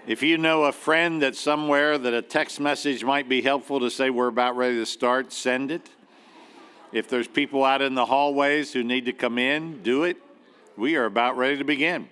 If you know a friend that's somewhere that a text message might be helpful to say we're about ready to start, send it. If there's people out in the hallways who need to come in, do it. We are about ready to begin.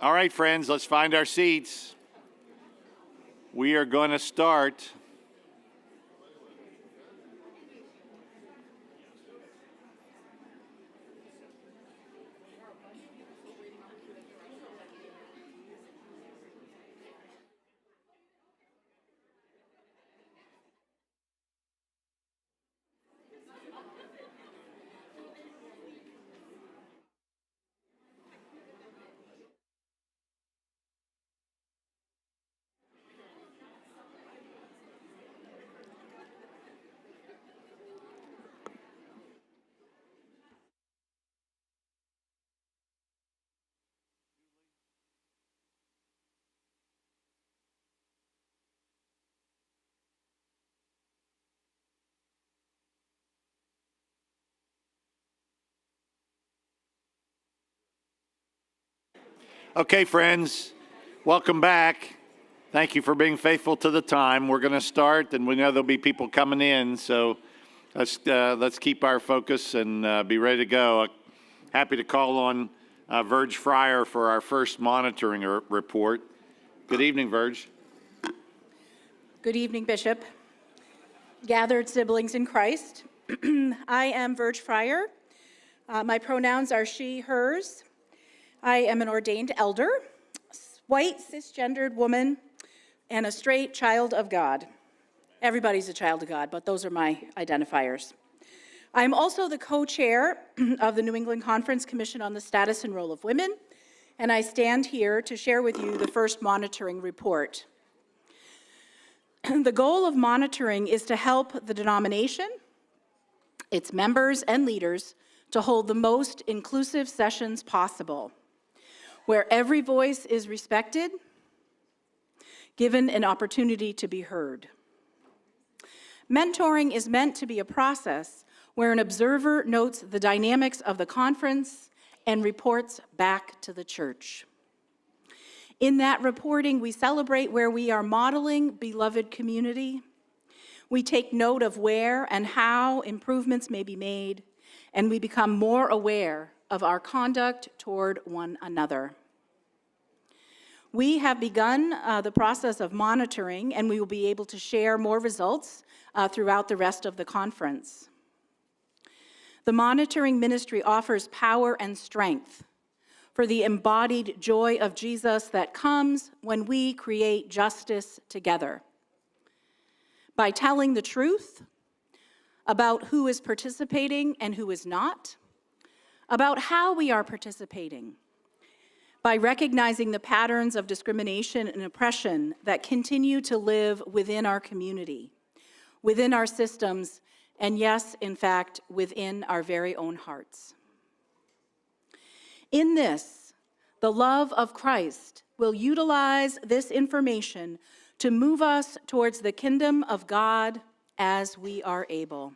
All right, friends, let's find our seats. We are going to start. Okay, friends, welcome back. Thank you for being faithful to the time. We're going to start, and we know there'll be people coming in, so let's keep our focus and be ready to go. Happy to call on Verge Fryer for our first monitoring report. Good evening, Verge. Good evening, Bishop. Gathered siblings in Christ. I am Verge Fryer. My pronouns are she, hers. I am an ordained elder, white, cisgendered woman, and a straight child of God. Everybody's a child of God, but those are my identifiers. I'm also the co-chair of the New England Conference Commission on the Status and Role of Women, and I stand here to share with you the first monitoring report. The goal of monitoring is to help the denomination, its members and leaders, to hold the most inclusive sessions possible, where every voice is respected, given an opportunity to be heard. Mentoring is meant to be a process where an observer notes the dynamics of the conference and reports back to the church. In that reporting, we celebrate where we are modeling beloved community. We take note of where and how improvements may be made, and we become more aware of our conduct toward one another. We have begun the process of monitoring, and we will be able to share more results throughout the rest of the conference. The monitoring ministry offers power and strength for the embodied joy of Jesus that comes when we create justice together. By telling the truth, about who is participating and who is not, about how we are participating, by recognizing the patterns of discrimination and oppression that continue to live within our community, within our systems, and yes, in fact, within our very own hearts. In this, the love of Christ will utilize this information to move us towards the kingdom of God as we are able.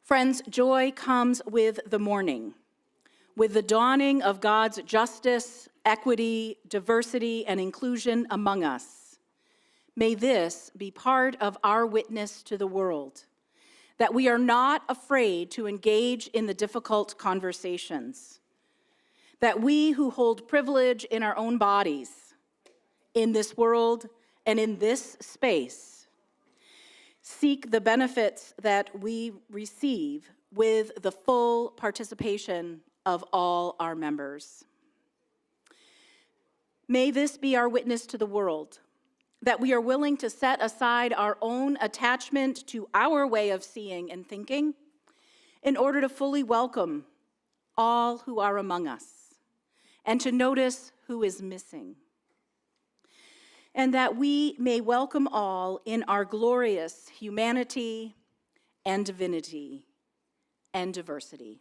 Friends, joy comes with the morning, with the dawning of God's justice, equity, diversity, and inclusion among us. May this be part of our witness to the world, that we are not afraid to engage in the difficult conversations, that we who hold privilege in our own bodies, in this world and in this space, seek the benefits that we receive with the full participation of all our members. May this be our witness to the world, that we are willing to set aside our own attachment to our way of seeing and thinking in order to fully welcome all who are among us and to notice who is missing. And that we may welcome all in our glorious humanity and divinity and diversity.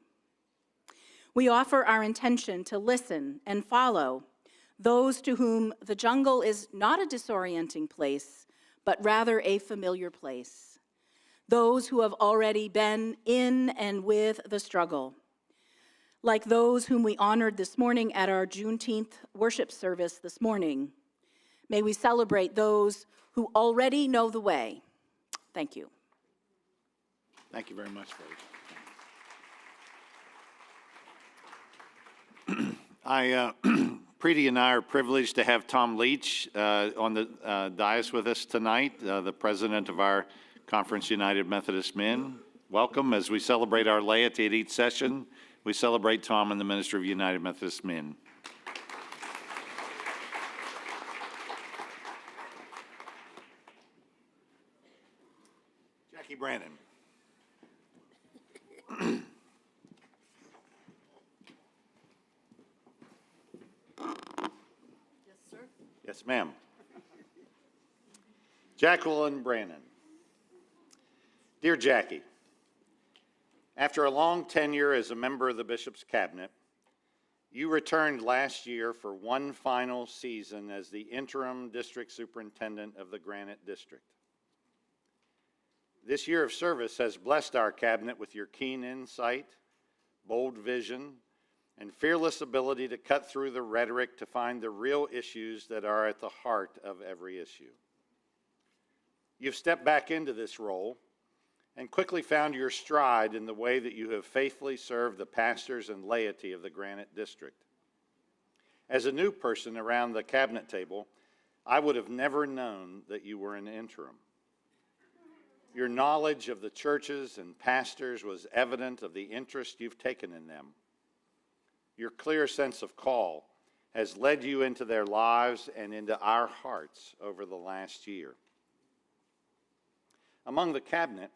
We offer our intention to listen and follow those to whom the jungle is not a disorienting place, but rather a familiar place. Those who have already been in and with the struggle. Like those whom we honored this morning at our Juneteenth worship service this morning, may we celebrate those who already know the way. Thank you. Thank you very much, Faith. Preeti and I are privileged to have Tom Leach on the dais with us tonight, the president of our Conference United Methodist Men. Welcome. As we celebrate our laity at each session, we celebrate Tom and the minister of United Methodist Men. Jackie Brannon. Yes, ma'am. Jacqueline Brannon. Dear Jackie, after a long tenure as a member of the Bishop's Cabinet, you returned last year for one final season as the interim district superintendent of the Granite District. This year of service has blessed our cabinet with your keen insight, bold vision, and fearless ability to cut through the rhetoric to find the real issues that are at the heart of every issue. You've stepped back into this role and quickly found your stride in the way that you have faithfully served the pastors and laity of the Granite District. As a new person around the cabinet table, I would have never known that you were an interim. Your knowledge of the churches and pastors was evident of the interest you've taken in them. Your clear sense of call has led you into their lives and into our hearts over the last year. Among the cabinet,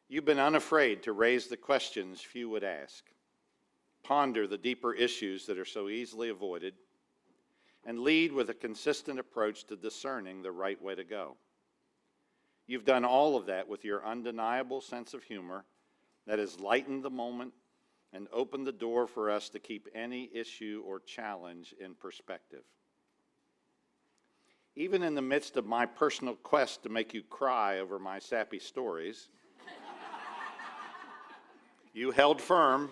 you've been unafraid to raise the questions few would ask, ponder the deeper issues that are so easily avoided, and lead with a consistent approach to discerning the right way to go. You've done all of that with your undeniable sense of humor that has lightened the moment and opened the door for us to keep any issue or challenge in perspective. Even in the midst of my personal quest to make you cry over my sappy stories, you held firm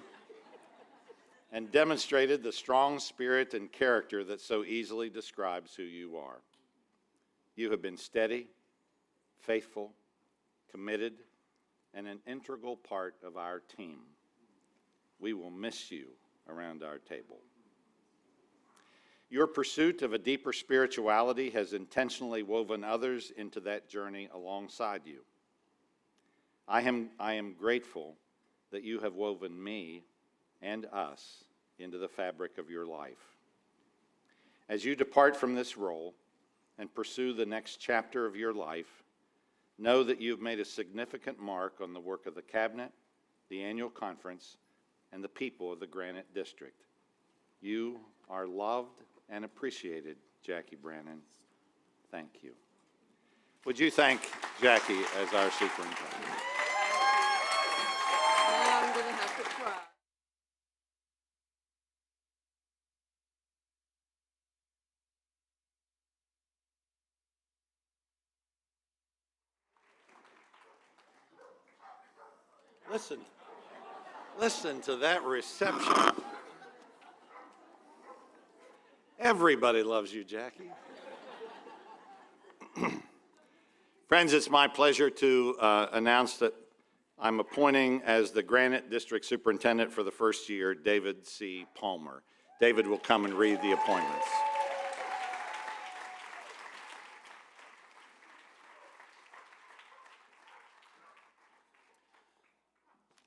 and demonstrated the strong spirit and character that so easily describes who you are. You have been steady, faithful, committed, and an integral part of our team. We will miss you around our table. Your pursuit of a deeper spirituality has intentionally woven others into that journey alongside you. I am grateful that you have woven me and us into the fabric of your life. As you depart from this role and pursue the next chapter of your life, know that you have made a significant mark on the work of the Cabinet, the annual conference, and the people of the Granite District. You are loved and appreciated, Jackie Brannon. Thank you. Would you thank Jackie as our superintendent? Now I'm going to have to cry. Listen to that reception. Everybody loves you, Jackie. Friends, it's my pleasure to announce that I'm appointing as the Granite District Superintendent for the first year, David C. Palmer. David will come and read the appointments.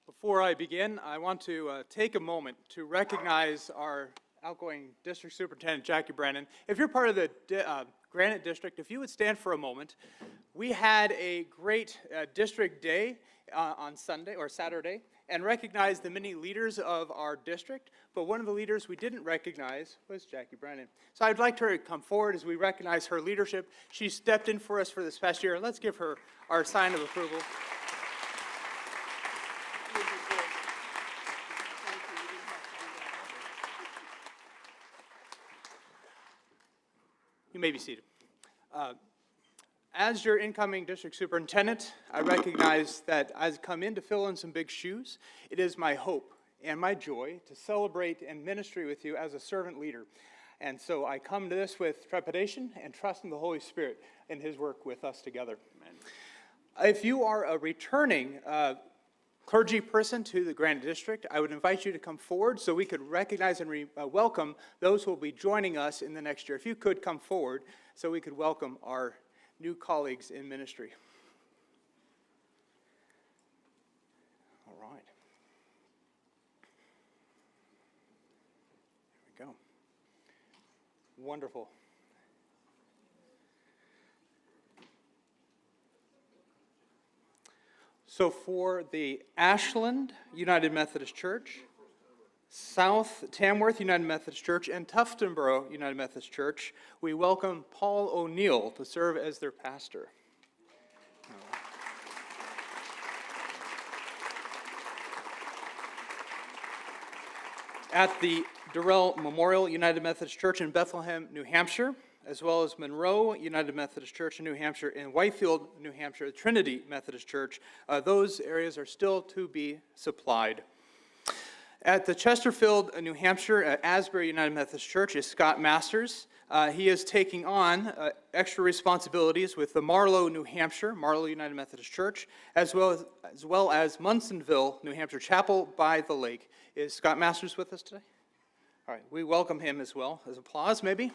Before I begin, I want to take a moment to recognize our outgoing District Superintendent, Jackie Brannon. If you're part of the Granite District, if you would stand for a moment. We had a great district day on Sunday or Saturday and recognized the many leaders of our district, but one of the leaders we didn't recognize was Jackie Brannon. So I'd like her to come forward as we recognize her leadership. She stepped in for us for this past year. Let's give her our sign of approval. You may be seated. As your incoming district superintendent, I recognize that I've come in to fill in some big shoes. It is my hope and my joy to celebrate and ministry with you as a servant leader. And so I come to this with trepidation and trust in the Holy Spirit and his work with us together. Amen. If you are a returning clergy person to the Granite District, I would invite you to come forward so we could recognize and welcome those who will be joining us in the next year. If you could come forward so we could welcome our new colleagues in ministry. All right. There we go. Wonderful. So for the Ashland United Methodist Church, South Tamworth United Methodist Church, and Tuftonboro United Methodist Church, we welcome Paul O'Neill to serve as their pastor. At the Durrell Memorial United Methodist Church in Bethlehem, New Hampshire, as well as Monroe United Methodist Church in New Hampshire and Whitefield, New Hampshire, Trinity Methodist Church, those areas are still to be supplied. At the Chesterfield, New Hampshire, at Asbury United Methodist Church is Scott Masters. He is taking on extra responsibilities with the Marlow, New Hampshire, Marlow United Methodist Church, as well as Munsonville, New Hampshire, Chapel by the Lake. Is Scott Masters with us today? All right, we welcome him as well. As applause, maybe.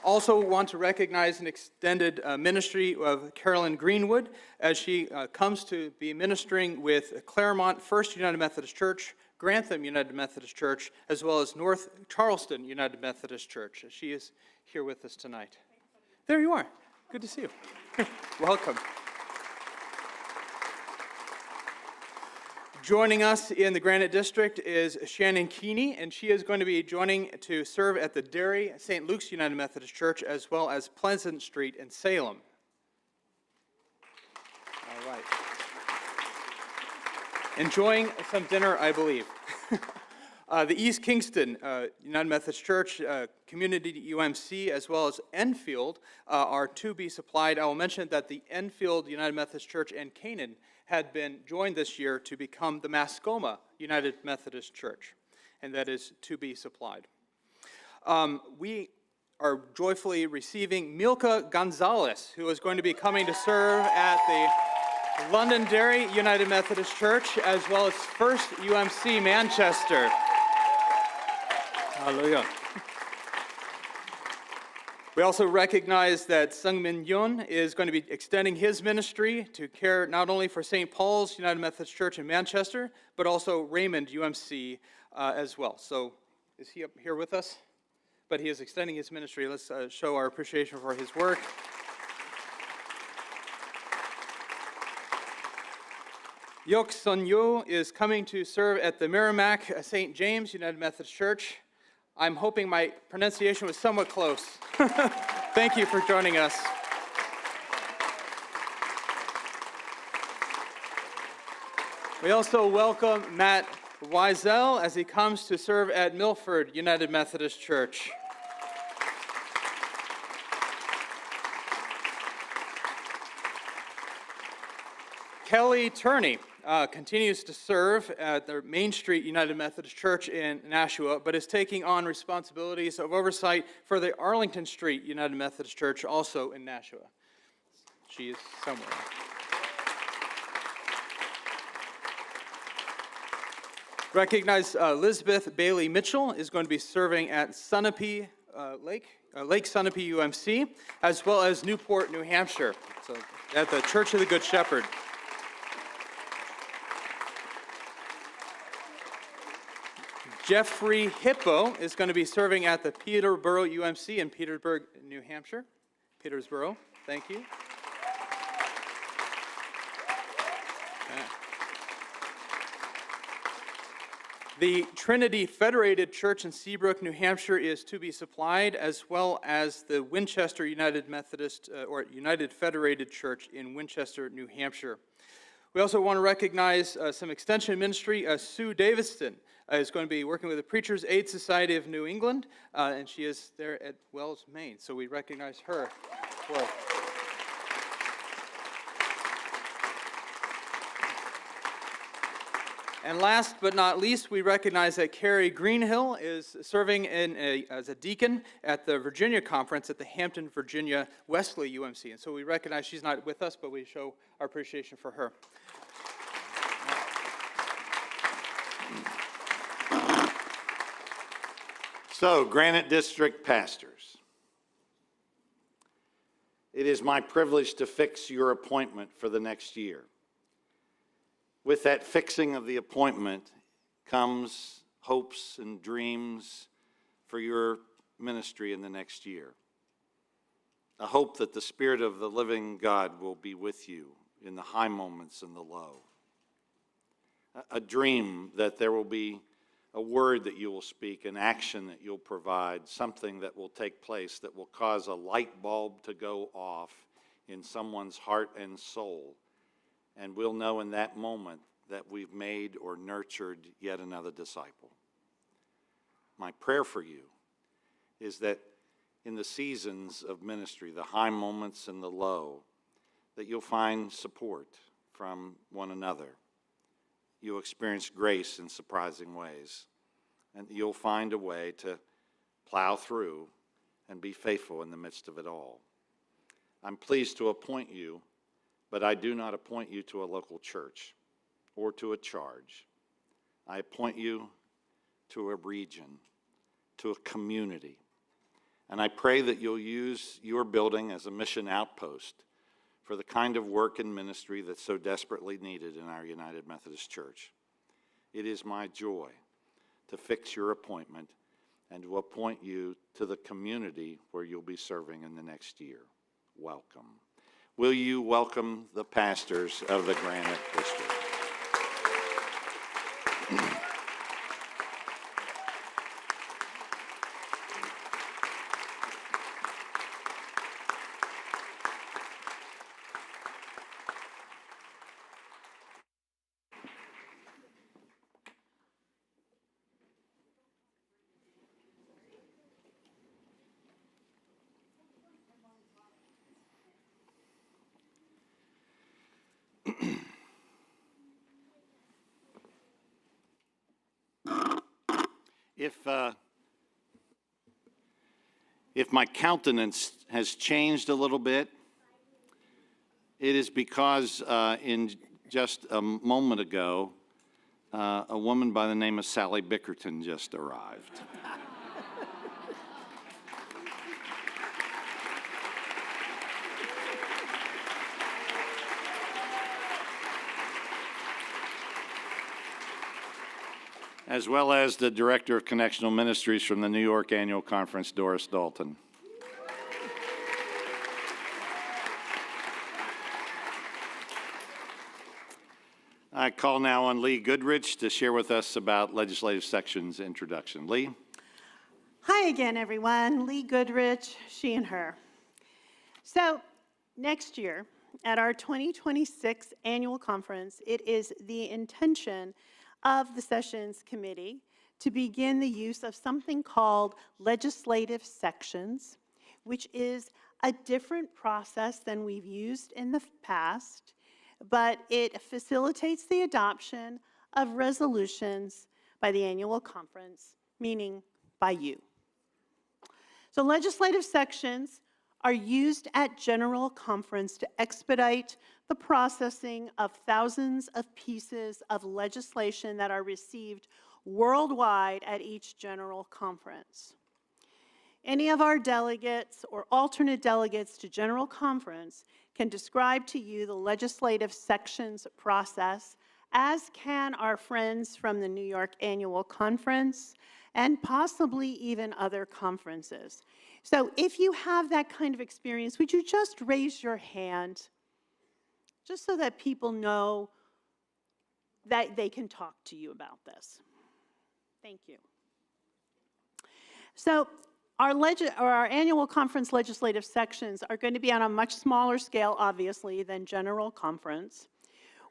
Also want to recognize an extended ministry of Carolyn Greenwood as she comes to be ministering with Claremont First United Methodist Church, Grantham United Methodist Church, as well as North Charleston United Methodist Church. She is here with us tonight. There you are. Good to see you. Welcome. Joining us in the Granite District is Shannon Keeney, and she is going to be joining to serve at the Derry St. Luke's United Methodist Church, as well as Pleasant Street in Salem. All right. Enjoying some dinner, I believe. The East Kingston United Methodist Church, Community UMC, as well as Enfield are to be supplied. I will mention that the Enfield United Methodist Church and Canaan had been joined this year to become the Mascoma United Methodist Church, and that is to be supplied. We are joyfully receiving Milka Gonzalez, who is going to be coming to serve at the Londonderry United Methodist Church, as well as First UMC Manchester. Hallelujah. We also recognize that Sungmin Yun is going to be extending his ministry to care not only for St. Paul's United Methodist Church in Manchester, but also Raymond UMC as well. So is he up here with us? but he is extending his ministry. Let's show our appreciation for his work. Yok Sun Yo is coming to serve at the Merrimack St. James United Methodist Church. I'm hoping my pronunciation was somewhat close. Thank you for joining us. We also welcome Matt Wiesel as he comes to serve at Milford United Methodist Church. Kelly Turney continues to serve at the Main Street United Methodist Church in Nashua, but is taking on responsibilities of oversight for the Arlington Street United Methodist Church, also in Nashua. She is somewhere. Recognize Elizabeth Bailey Mitchell is going to be serving at Sunapee Lake Sunapee UMC, as well as Newport, New Hampshire, so at the Church of the Good Shepherd. Jeffrey Hippo is going to be serving at the Peterborough UMC in Petersburg, New Hampshire. Petersboro, thank you. The Trinity Federated Church in Seabrook, New Hampshire is to be supplied, as well as the Winchester United Methodist or United Federated Church in Winchester, New Hampshire. We also want to recognize some extension ministry. Sue Davidson is going to be working with the Preachers Aid Society of New England, and she is there at Wells, Maine. So we recognize her work. And last but not least, we recognize that Carrie Greenhill is serving as a deacon at the Virginia Conference at the Hampton, Virginia Wesley UMC. And so we recognize she's not with us, but we show our appreciation for her. So, Granite District pastors, it is my privilege to fix your appointment for the next year. With that fixing of the appointment comes hopes and dreams for your ministry in the next year. A hope that the Spirit of the living God will be with you in the high moments and the low. A dream that there will be a word that you will speak, an action that you'll provide, something that will take place that will cause a light bulb to go off in someone's heart and soul. And we'll know in that moment that we've made or nurtured yet another disciple. My prayer for you is that in the seasons of ministry, the high moments and the low, that you'll find support from one another. You'll experience grace in surprising ways, and you'll find a way to plow through and be faithful in the midst of it all. I'm pleased to appoint you, but I do not appoint you to a local church or to a charge. I appoint you to a region, to a community. And I pray that you'll use your building as a mission outpost for the kind of work and ministry that's so desperately needed in our United Methodist Church. It is my joy to fix your appointment and to appoint you to the community where you'll be serving in the next year. Welcome. Will you welcome the pastors of the Granite District? If my countenance has changed a little bit, it is because in just a moment ago, a woman by the name of Sally Bickerton just arrived. as well as the Director of Connectional Ministries from the New York Annual Conference, Doris Dalton. I call now on Lee Goodrich to share with us about legislative sections introduction. Lee? Hi again, everyone. Lee Goodrich, she and her. So next year, at our 2026 annual conference, it is the intention of the Sessions Committee to begin the use of something called legislative sections, which is a different process than we've used in the past, but it facilitates the adoption of resolutions by the annual conference, meaning by you. So legislative sections are used at General Conference to expedite the processing of thousands of pieces of legislation that are received worldwide at each General Conference. Any of our delegates or alternate delegates to General Conference can describe to you the legislative sections process, as can our friends from the New York Annual Conference and possibly even other conferences. So if you have that kind of experience, would you just raise your hand, just so that people know that they can talk to you about this? Thank you. So our annual conference legislative sections are going to be on a much smaller scale, obviously, than General Conference.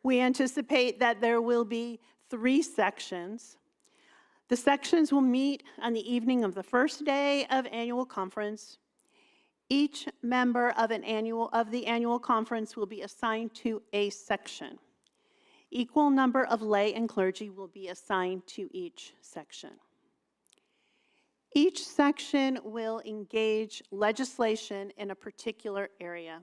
We anticipate that there will be 3 sections. The sections will meet on the evening of the first day of annual conference. Each member of the annual conference will be assigned to a section. Equal number of lay and clergy will be assigned to each section. Each section will engage legislation in a particular area.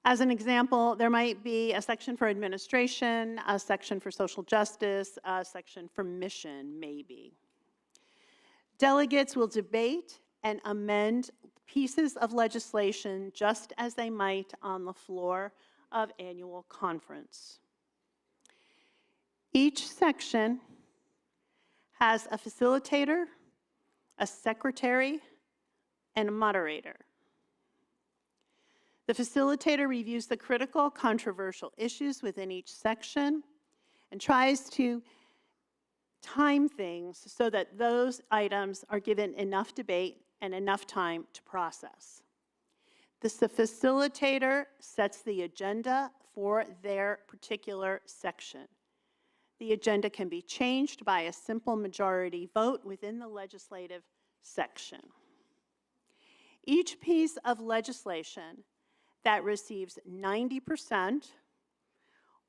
As an example, there might be a section for administration, a section for social justice, a section for mission, maybe. Delegates will debate and amend pieces of legislation just as they might on the floor of annual conference. Each section has a facilitator, a secretary, and a moderator. The facilitator reviews the critical, controversial issues within each section and tries to time things so that those items are given enough debate and enough time to process. The facilitator sets the agenda for their particular section. The agenda can be changed by a simple majority vote within the legislative section. Each piece of legislation that receives 90%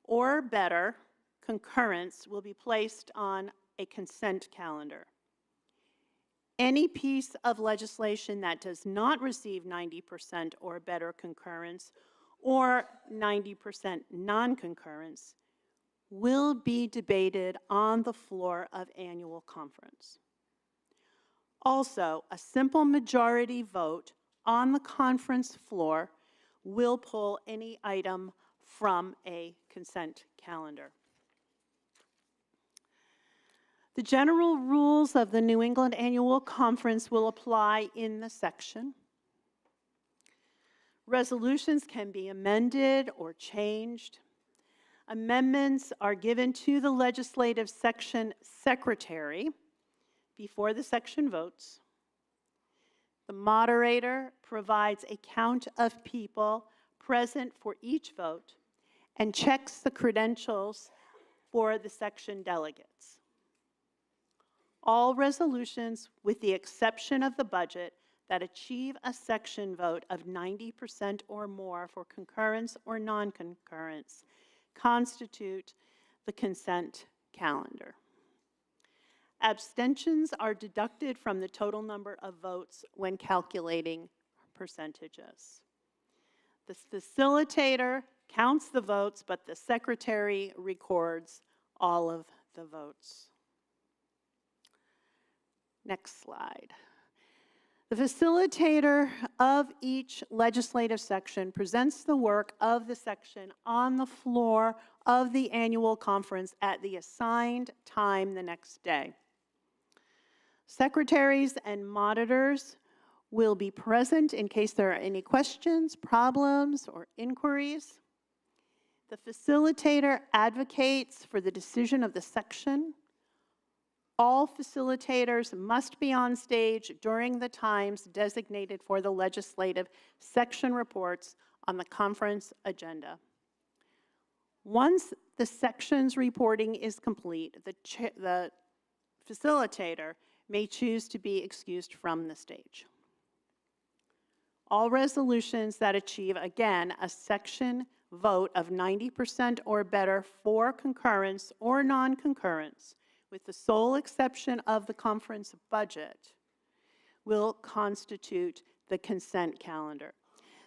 or better concurrence will be placed on a consent calendar. Any piece of legislation that does not receive 90% or better concurrence or 90% non-concurrence will be debated on the floor of annual conference. Also, a simple majority vote on the conference floor will pull any item from a consent calendar. The general rules of the New England Annual Conference will apply in the section. Resolutions can be amended or changed. Amendments are given to the legislative section secretary before the section votes. The moderator provides a count of people present for each vote and checks the credentials for the section delegates. All resolutions, with the exception of the budget, that achieve a section vote of 90% or more for concurrence or non-concurrence constitute the consent calendar. Abstentions are deducted from the total number of votes when calculating percentages. The facilitator counts the votes, but the secretary records all of the votes. Next slide. The facilitator of each legislative section presents the work of the section on the floor of the annual conference at the assigned time the next day. Secretaries and monitors will be present in case there are any questions, problems, or inquiries. The facilitator advocates for the decision of the section. All facilitators must be on stage during the times designated for the legislative section reports on the conference agenda. Once the section's reporting is complete, the facilitator may choose to be excused from the stage. All resolutions that achieve, again, a section vote of 90% or better for concurrence or non-concurrence, with the sole exception of the conference budget, will constitute the consent calendar.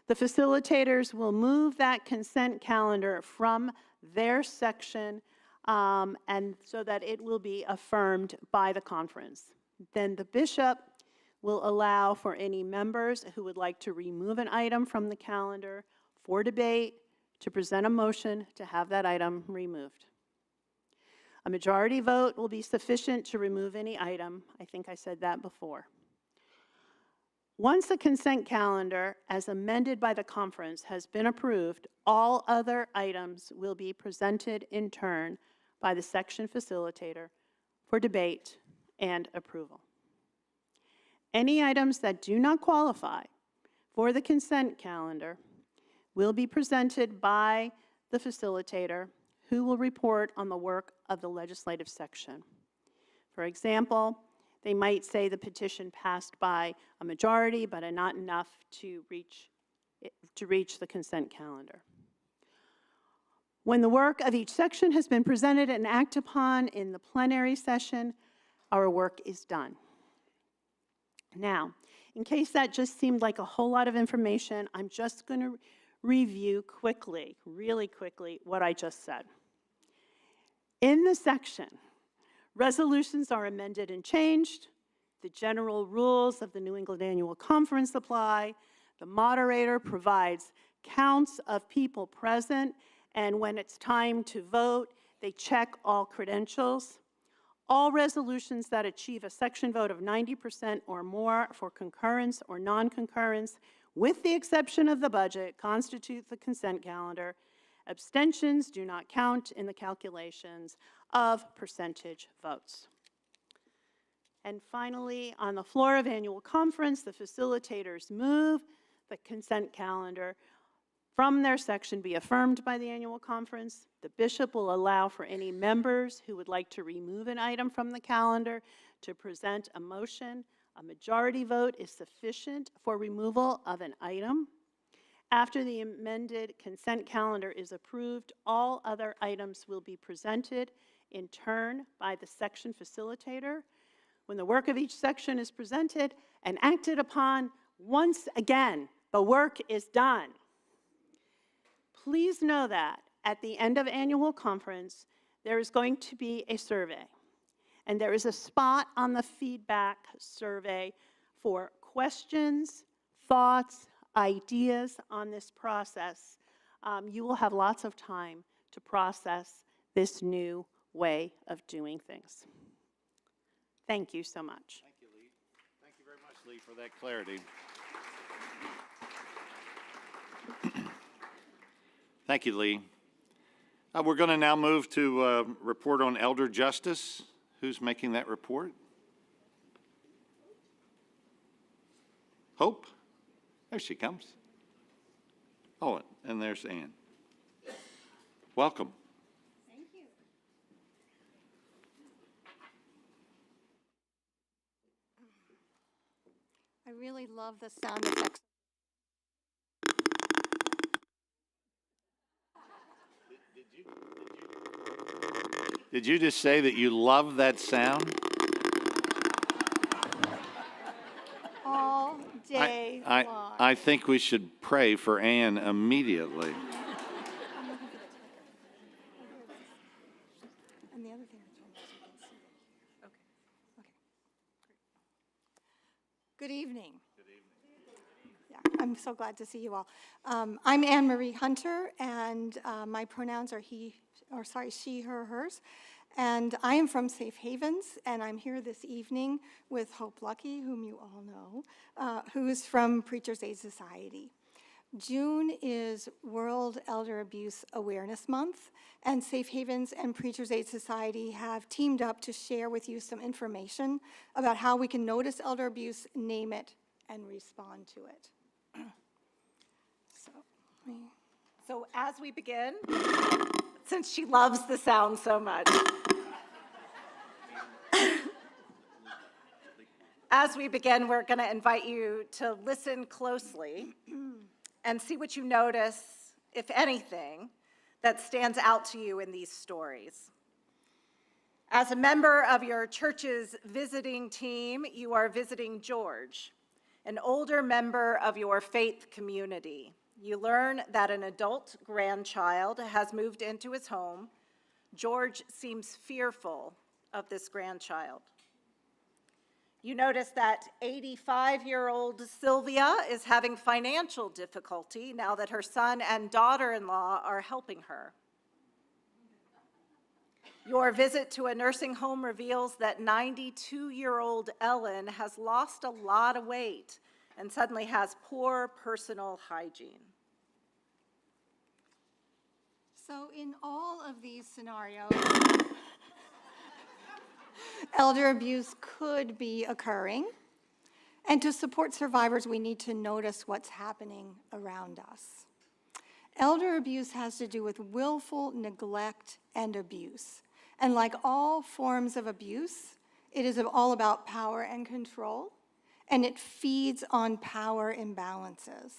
The facilitators will move that consent calendar from their section and so that it will be affirmed by the conference. Then the bishop will allow for any members who would like to remove an item from the calendar for debate to present a motion to have that item removed. A majority vote will be sufficient to remove any item. I think I said that before. Once the consent calendar, as amended by the conference, has been approved, all other items will be presented in turn by the section facilitator for debate and approval. Any items that do not qualify for the consent calendar will be presented by the facilitator, who will report on the work of the legislative section. For example, they might say the petition passed by a majority, but not enough to reach the consent calendar. When the work of each section has been presented and acted upon in the plenary session, our work is done. Now, in case that just seemed like a whole lot of information, I'm just going to review quickly, really quickly, what I just said. In the section, resolutions are amended and changed. The general rules of the New England Annual Conference apply. The moderator provides counts of people present, and when it's time to vote, they check all credentials. All resolutions that achieve a section vote of 90% or more for concurrence or non-concurrence, with the exception of the budget, constitute the consent calendar. Abstentions do not count in the calculations of percentage votes. And finally, on the floor of annual conference, the facilitators move the consent calendar from their section be affirmed by the annual conference. The bishop will allow for any members who would like to remove an item from the calendar to present a motion. A majority vote is sufficient for removal of an item. After the amended consent calendar is approved, all other items will be presented in turn by the section facilitator. When the work of each section is presented and acted upon, once again, the work is done. Please know that at the end of annual conference, there is going to be a survey. And there is a spot on the feedback survey for questions, thoughts, ideas on this process. You will have lots of time to process this new way of doing things. Thank you so much. Thank you, Lee. Thank you very much, Lee, for that clarity. Thank you, Lee. We're going to now move to report on elder justice. Who's making that report? Hope? There she comes. Oh, and there's Ann. Welcome. Thank you. I really love the sound effects. Did you just say that you love that sound? All day long. I think we should pray for Ann immediately. And the other thing that's wrong is you can see it here. Okay. Good evening. I'm so glad to see you all. I'm Anne Marie Hunter, and my pronouns are she, her, hers. And I am from Safe Havens, and I'm here this evening with Hope Lucky, whom you all know, who is from Preachers Aid Society. June is World Elder Abuse Awareness Month, and Safe Havens and Preachers Aid Society have teamed up to share with you some information about how we can notice elder abuse, name it, and respond to it. So as we begin, since she loves the sound so much, as we begin, we're going to invite you to listen closely and see what you notice, if anything, that stands out to you in these stories. As a member of your church's visiting team, you are visiting George, an older member of your faith community. You learn that an adult grandchild has moved into his home. George seems fearful of this grandchild. You notice that 85-year-old Sylvia is having financial difficulty now that her son and daughter-in-law are helping her. Your visit to a nursing home reveals that 92-year-old Ellen has lost a lot of weight and suddenly has poor personal hygiene. So in all of these scenarios, elder abuse could be occurring. And to support survivors, we need to notice what's happening around us. Elder abuse has to do with willful neglect and abuse. And like all forms of abuse, it is all about power and control, and it feeds on power imbalances.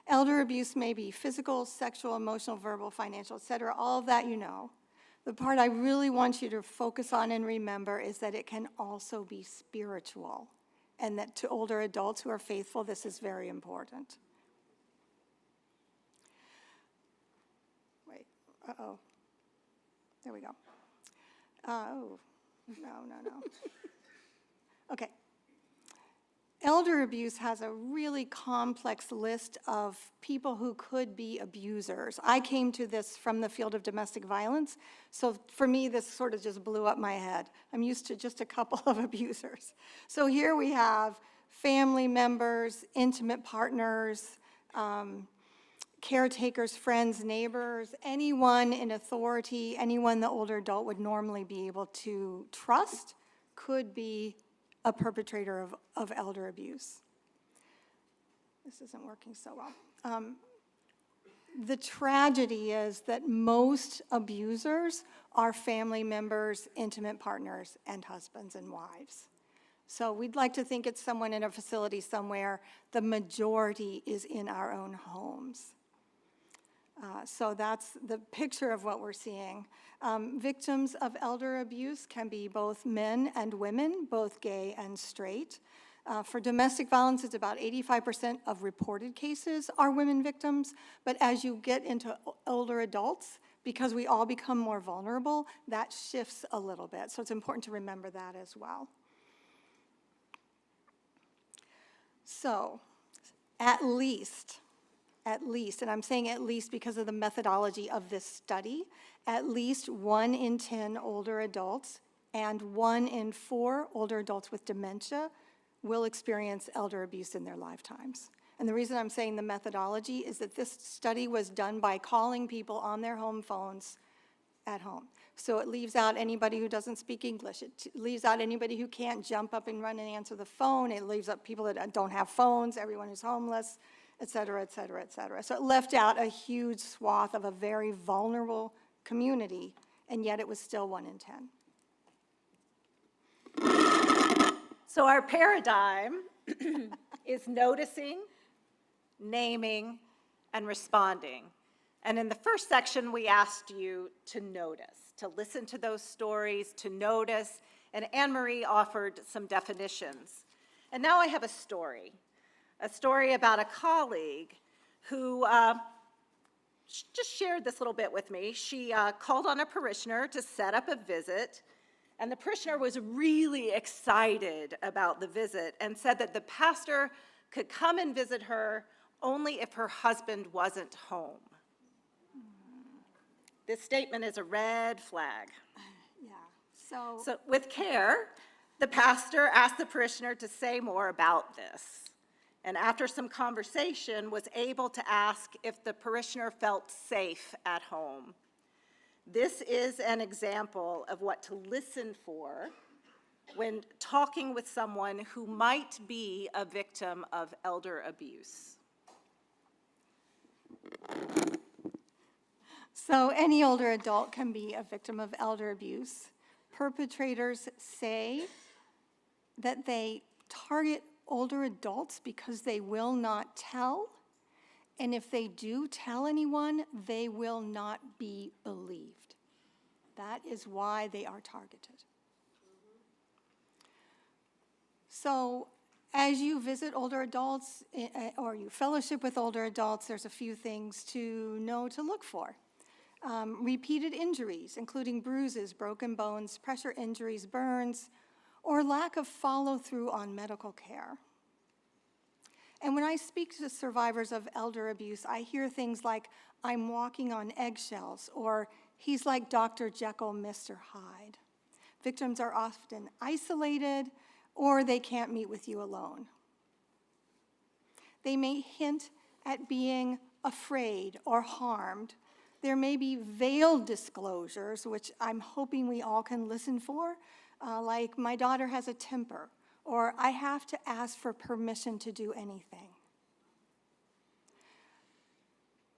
Elder abuse may be physical, sexual, emotional, verbal, financial, etc., all of that you know. The part I really want you to focus on and remember is that it can also be spiritual, and that to older adults who are faithful, this is very important. Wait, uh-oh. There we go. Oh, no. Okay. Elder abuse has a really complex list of people who could be abusers. I came to this from the field of domestic violence, so for me, this sort of just blew up my head. I'm used to just a couple of abusers. So here we have family members, intimate partners, caretakers, friends, neighbors, anyone in authority, anyone the older adult would normally be able to trust could be a perpetrator of elder abuse. This isn't working so well. The tragedy is that most abusers are family members, intimate partners, and husbands and wives. So we'd like to think it's someone in a facility somewhere. The majority is in our own homes. So that's the picture of what we're seeing. Victims of elder abuse can be both men and women, both gay and straight. For domestic violence, it's about 85% of reported cases are women victims, but as you get into older adults, because we all become more vulnerable, that shifts a little bit. So it's important to remember that as well. So, at least, and I'm saying at least because of the methodology of this study, at least 1 in 10 older adults and 1 in 4 older adults with dementia will experience elder abuse in their lifetimes. And the reason I'm saying the methodology is that this study was done by calling people on their home phones at home. So it leaves out anybody who doesn't speak English. It leaves out anybody who can't jump up and run and answer the phone. It leaves out people that don't have phones, everyone who's homeless, et cetera, et cetera, et cetera. So it left out a huge swath of a very vulnerable community, and yet it was still 1 in 10. So our paradigm is noticing, naming, and responding. And in the first section, we asked you to notice, to listen to those stories, to notice, and Anne-Marie offered some definitions. And now I have a story about a colleague who just shared this little bit with me. She called on a parishioner to set up a visit, and the parishioner was really excited about the visit and said that the pastor could come and visit her only if her husband wasn't home. This statement is a red flag. Yeah, so, So with care, the pastor asked the parishioner to say more about this. And after some conversation, was able to ask if the parishioner felt safe at home. This is an example of what to listen for when talking with someone who might be a victim of elder abuse. so any older adult can be a victim of elder abuse. Perpetrators say that they target older adults because they will not tell, and if they do tell anyone, they will not be believed. That is why they are targeted. So as you visit older adults or you fellowship with older adults, there's a few things to know to look for. Repeated injuries, including bruises, broken bones, pressure injuries, burns, or lack of follow-through on medical care. And when I speak to survivors of elder abuse, I hear things like, "I'm walking on eggshells," or "he's like Dr. Jekyll, Mr. Hyde." Victims are often isolated, or they can't meet with you alone. They may hint at being afraid or harmed. There may be veiled disclosures, which I'm hoping we all can listen for, like, "My daughter has a temper," or "I have to ask for permission to do anything."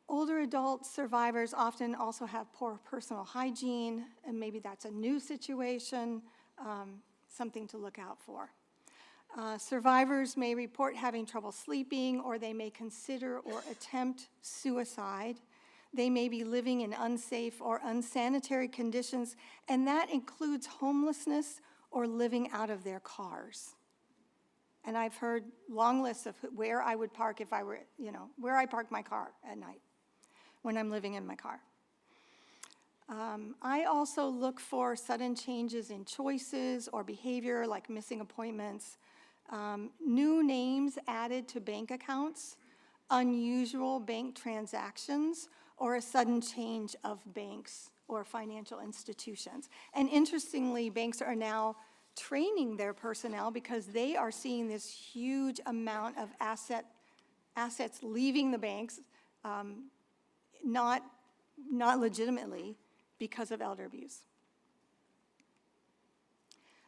Older adult survivors often also have poor personal hygiene, and maybe that's a new situation, something to look out for. Survivors may report having trouble sleeping, or they may consider or attempt suicide. They may be living in unsafe or unsanitary conditions, and that includes homelessness or living out of their cars. And I've heard long lists of where I would park if I were, where I park my car at night when I'm living in my car. I also look for sudden changes in choices or behavior, like missing appointments, new names added to bank accounts, unusual bank transactions, or a sudden change of banks or financial institutions. And interestingly, banks are now training their personnel because they are seeing this huge amount of assets leaving the banks, not legitimately, because of elder abuse.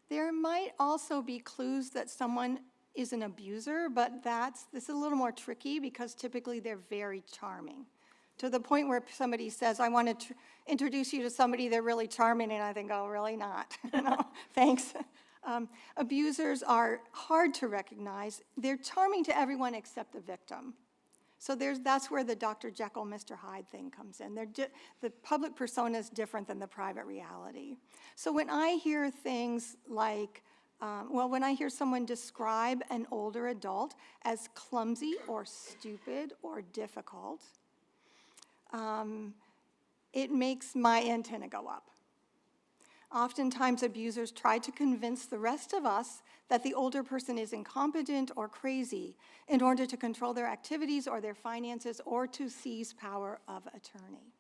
There might also be clues that someone is an abuser, but this is a little more tricky because typically they're very charming, to the point where somebody says, "I want to introduce you to somebody, they're really charming," and I think, "Oh, really not?" Thanks. Abusers are hard to recognize. They're charming to everyone except the victim. So that's where the Dr. Jekyll, Mr. Hyde thing comes in. The public persona is different than the private reality. So when I hear things like, when I hear someone describe an older adult as clumsy or stupid or difficult, it makes my antenna go up. Oftentimes, abusers try to convince the rest of us that the older person is incompetent or crazy in order to control their activities or their finances or to seize power of attorney.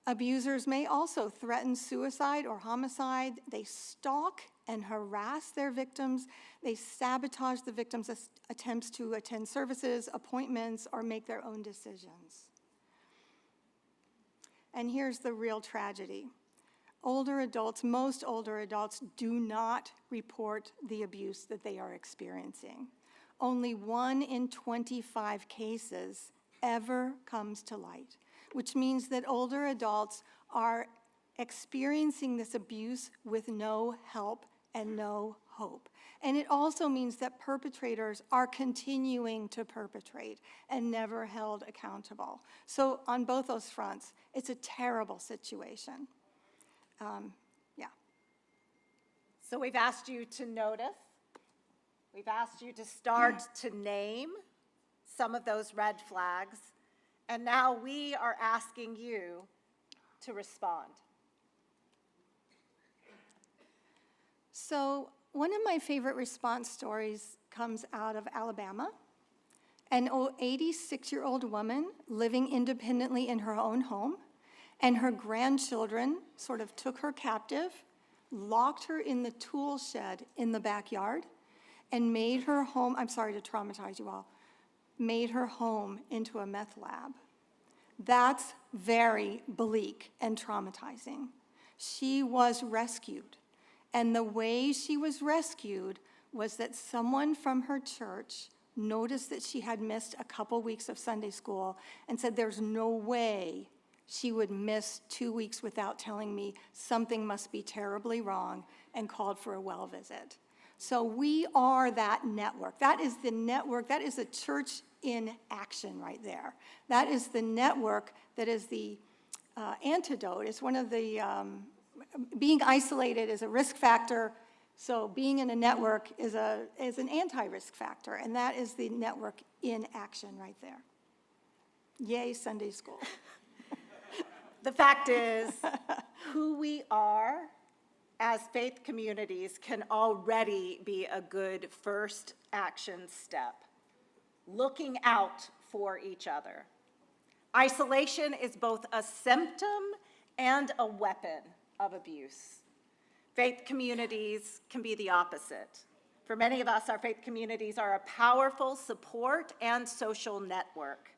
Abusers may also threaten suicide or homicide. They stalk and harass their victims. They sabotage the victims' attempts to attend services, appointments, or make their own decisions. And here's the real tragedy. Most older adults do not report the abuse that they are experiencing. Only 1 in 25 cases ever comes to light, which means that older adults are experiencing this abuse with no help and no hope. And it also means that perpetrators are continuing to perpetrate and never held accountable. So on both those fronts, it's a terrible situation. Yeah. So we've asked you to notice. We've asked you to start to name some of those red flags. And now we are asking you to respond. So one of my favorite response stories comes out of Alabama. An 86-year-old woman living independently in her own home, and her grandchildren sort of took her captive, locked her in the tool shed in the backyard, and made her home, I'm sorry to traumatize you all, made her home into a meth lab. That's very bleak and traumatizing. She was rescued, and the way she was rescued was that someone from her church noticed that she had missed a couple weeks of Sunday school and said, there's no way she would miss 2 weeks without telling me something must be terribly wrong, and called for a well visit. So we are that network. That is the network. That is a church in action right there. That is the network that is the antidote. It's one of the, being isolated is a risk factor. So being in a network is an anti-risk factor, and that is the network in action right there. Yay, Sunday school. The fact is, who we are as faith communities can already be a good first action step. Looking out for each other. Isolation is both a symptom and a weapon of abuse. Faith communities can be the opposite. For many of us, our faith communities are a powerful support and social network.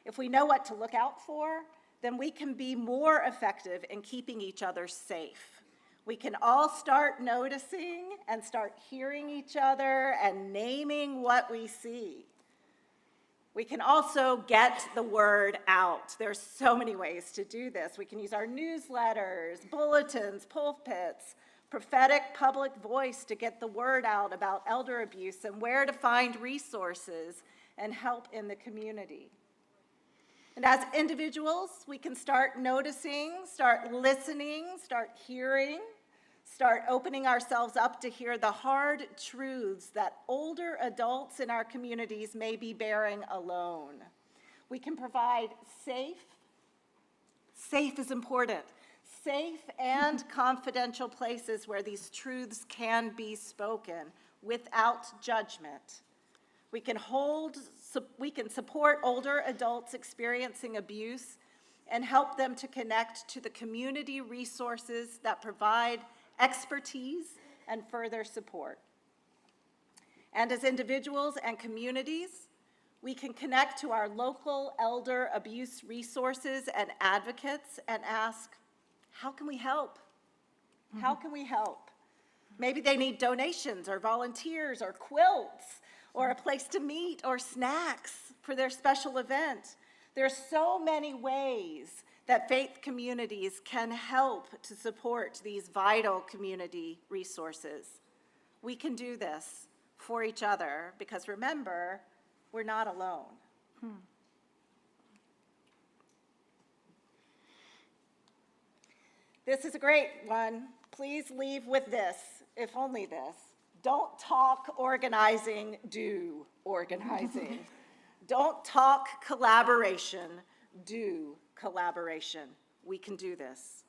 If we know what to look out for, then we can be more effective in keeping each other safe. We can all start noticing and start hearing each other and naming what we see. We can also get the word out. There's so many ways to do this. We can use our newsletters, bulletins, pulpits, prophetic public voice to get the word out about elder abuse and where to find resources and help in the community. And as individuals, we can start noticing, start listening, start hearing, start opening ourselves up to hear the hard truths that older adults in our communities may be bearing alone. We can provide safe is important, safe and confidential places where these truths can be spoken without judgment. We can support older adults experiencing abuse and help them to connect to the community resources that provide expertise and further support. And as individuals and communities, we can connect to our local elder abuse resources and advocates and ask, how can we help? How can we help? Maybe they need donations or volunteers or quilts or a place to meet or snacks for their special event. There are so many ways that faith communities can help to support these vital community resources. We can do this for each other because remember, we're not alone. This is a great one. Please leave with this, if only this. Don't talk organizing, do organizing. Don't talk collaboration, do collaboration. We can do this.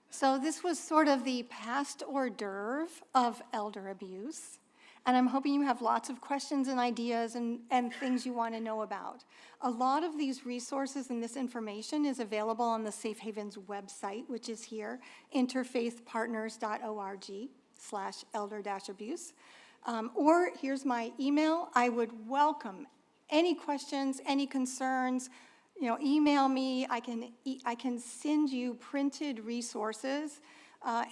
So this was sort of the past hors d'oeuvre of elder abuse. And I'm hoping you have lots of questions and ideas and things you want to know about. A lot of these resources and this information is available on the Safe Havens website, which is here, interfaithpartners.org/elder-abuse. Or here's my email. I would welcome any questions, any concerns. Email me. I can send you printed resources.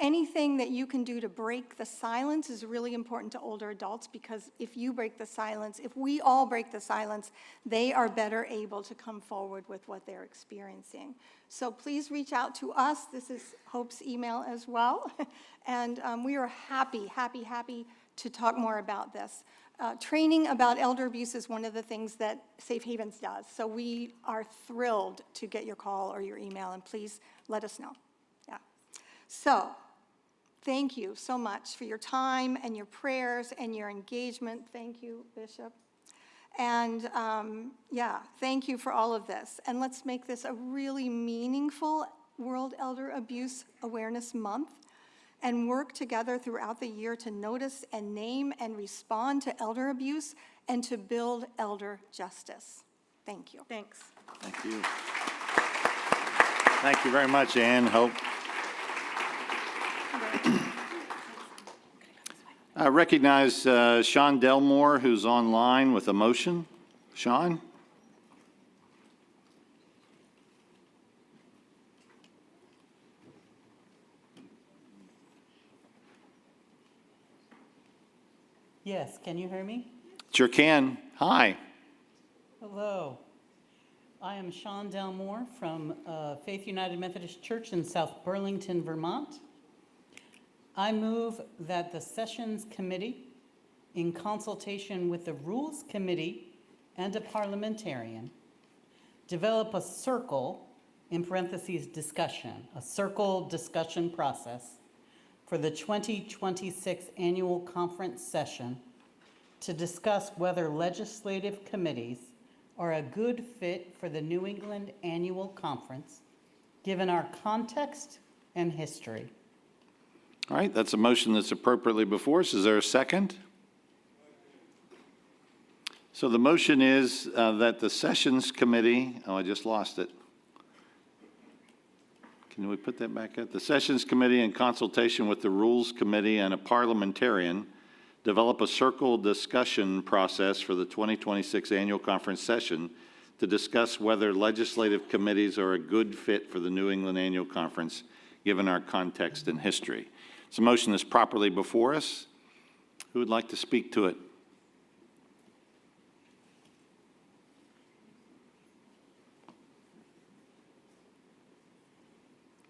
Anything that you can do to break the silence is really important to older adults, because if you break the silence, if we all break the silence, they are better able to come forward with what they're experiencing. So please reach out to us. This is Hope's email as well. And we are happy to talk more about this. Training about elder abuse is one of the things that Safe Havens does. So we are thrilled to get your call or your email, and please let us know. Yeah. So thank you so much for your time and your prayers and your engagement. Thank you, Bishop. And thank you for all of this. And let's make this a really meaningful World Elder Abuse Awareness Month. and work together throughout the year to notice and name and respond to elder abuse and to build elder justice. Thank you. Thanks. Thank you. Thank you very much, Ann. Hope. I recognize Sean Delmore, who's online with a motion. Sean? Yes, can you hear me? Sure can. Hi. Hello. I am Sean Delmore from Faith United Methodist Church in South Burlington, Vermont. I move that the Sessions Committee, in consultation with the Rules Committee and a parliamentarian, develop a circle, in parentheses discussion, a circle discussion process for the 2026 annual conference session to discuss whether legislative committees are a good fit for the New England Annual Conference, given our context and history. All right, that's a motion that's appropriately before us. Is there a second? So the motion is that the Sessions Committee, I just lost it. Can we put that back up? The Sessions Committee, in consultation with the Rules Committee and a parliamentarian, develop a circle discussion process for the 2026 annual conference session to discuss whether legislative committees are a good fit for the New England Annual Conference, given our context and history. It's a motion that's properly before us. Who would like to speak to it?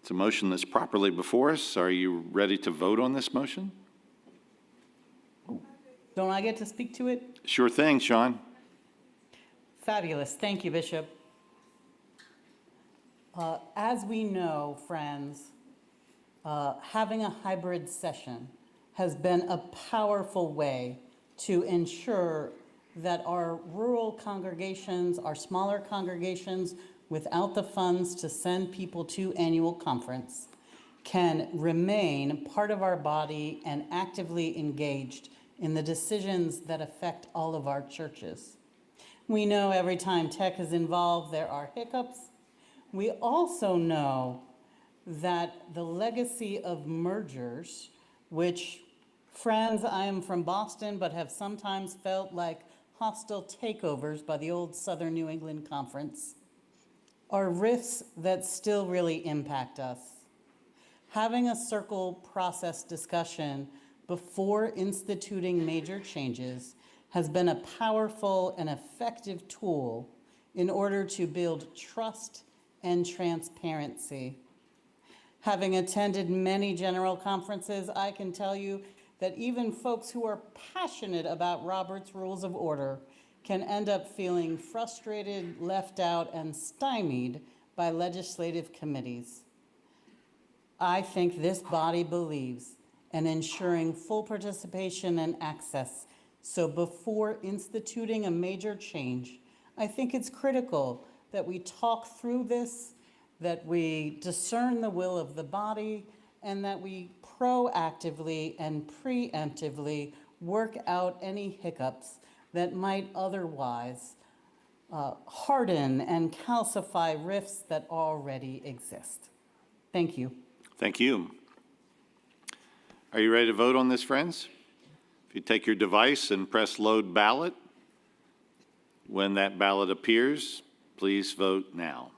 It's a motion that's properly before us. Are you ready to vote on this motion? Don't I get to speak to it? Sure thing, Sean. Fabulous. Thank you, Bishop. As we know, friends, having a hybrid session has been a powerful way to ensure that our rural congregations, our smaller congregations, without the funds to send people to annual conference, can remain part of our body and actively engaged in the decisions that affect all of our churches. We know every time tech is involved, there are hiccups. We also know that the legacy of mergers, which, friends, I am from Boston, but have sometimes felt like hostile takeovers by the old Southern New England Conference, are rifts that still really impact us. Having a circle process discussion before instituting major changes has been a powerful and effective tool in order to build trust and transparency. Having attended many general conferences, I can tell you that even folks who are passionate about Robert's Rules of Order can end up feeling frustrated, left out, and stymied by legislative committees. I think this body believes in ensuring full participation and access. So before instituting a major change, I think it's critical that we talk through this, that we discern the will of the body, and that we proactively and preemptively work out any hiccups that might otherwise harden and calcify rifts that already exist. Thank you. Thank you. Are you ready to vote on this, friends? If you take your device and press load ballot, when that ballot appears, please vote now.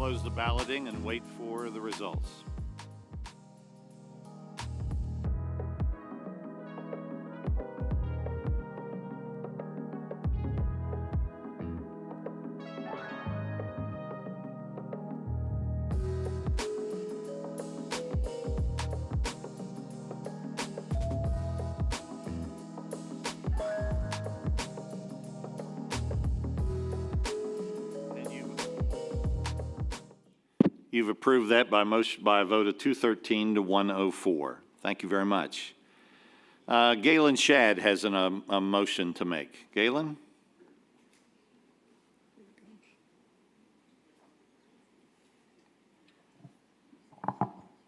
close the balloting and wait for the results. You've approved that by motion, by a vote of 213 to 104. Thank you very much. Galen Shad has a motion to make. Galen?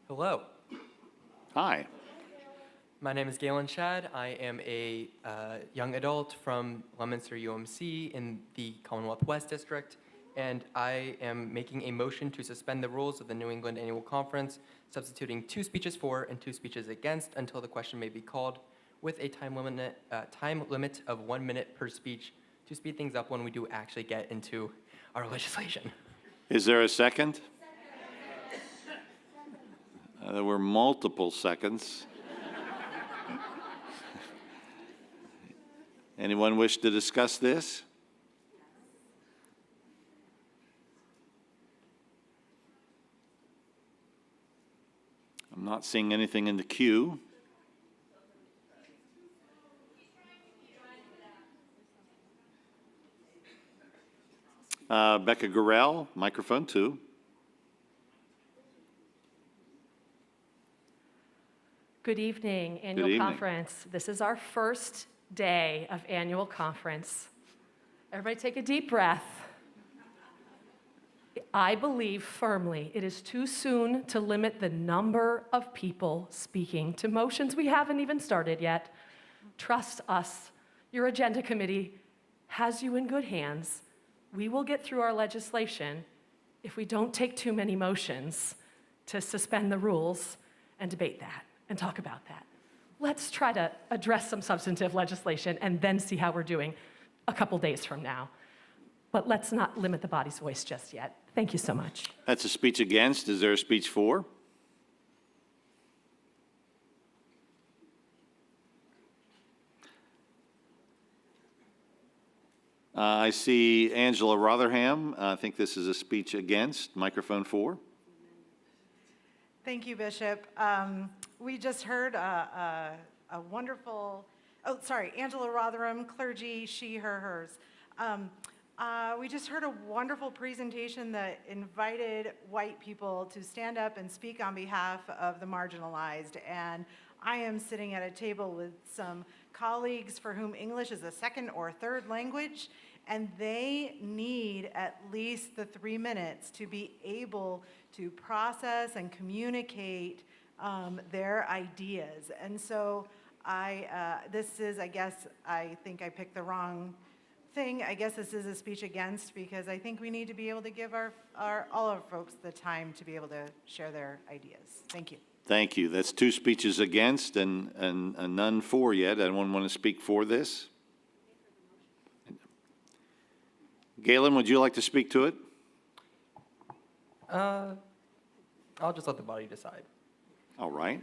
Hello, Hi. my name is Galen Shad. I am a young adult from Leominster UMC in the Commonwealth West District, and I am making a motion to suspend the rules of the New England Annual Conference, substituting 2 speeches for and 2 speeches against until the question may be called, with a time limit of 1 minute per speech to speed things up when we do actually get into our legislation. Is there a second? There were multiple seconds. Anyone wish to discuss this? I'm not seeing anything in the queue. Becca Gorell, microphone 2. Good evening, Good annual evening. conference. This is our first day of annual conference. Everybody take a deep breath. I believe firmly it is too soon to limit the number of people speaking to motions we haven't even started yet. Trust us. Your agenda committee has you in good hands. We will get through our legislation if we don't take too many motions to suspend the rules and debate that and talk about that. Let's try to address some substantive legislation and then see how we're doing a couple days from now. But let's not limit the body's voice just yet. Thank you so much. That's a speech against. Is there a speech for? I see Angela Rotherham. I think this is a speech against. Microphone 4. Thank you, Bishop. We just heard a wonderful, Angela Rotherham, Clergy, she, her, hers. We just heard a wonderful presentation that invited white people to stand up and speak on behalf of the marginalized. And I am sitting at a table with some colleagues for whom English is a second or third language, and they need at least the 3 minutes to be able to process and communicate their ideas. And so this is, I guess, I think I picked the wrong thing. I guess this is a speech against, because I think we need to be able to give all our folks the time to be able to share their ideas. Thank you. Thank you. That's 2 speeches against and none for yet. Anyone want to speak for this? Galen, would you like to speak to it? I'll just let the body decide. All right.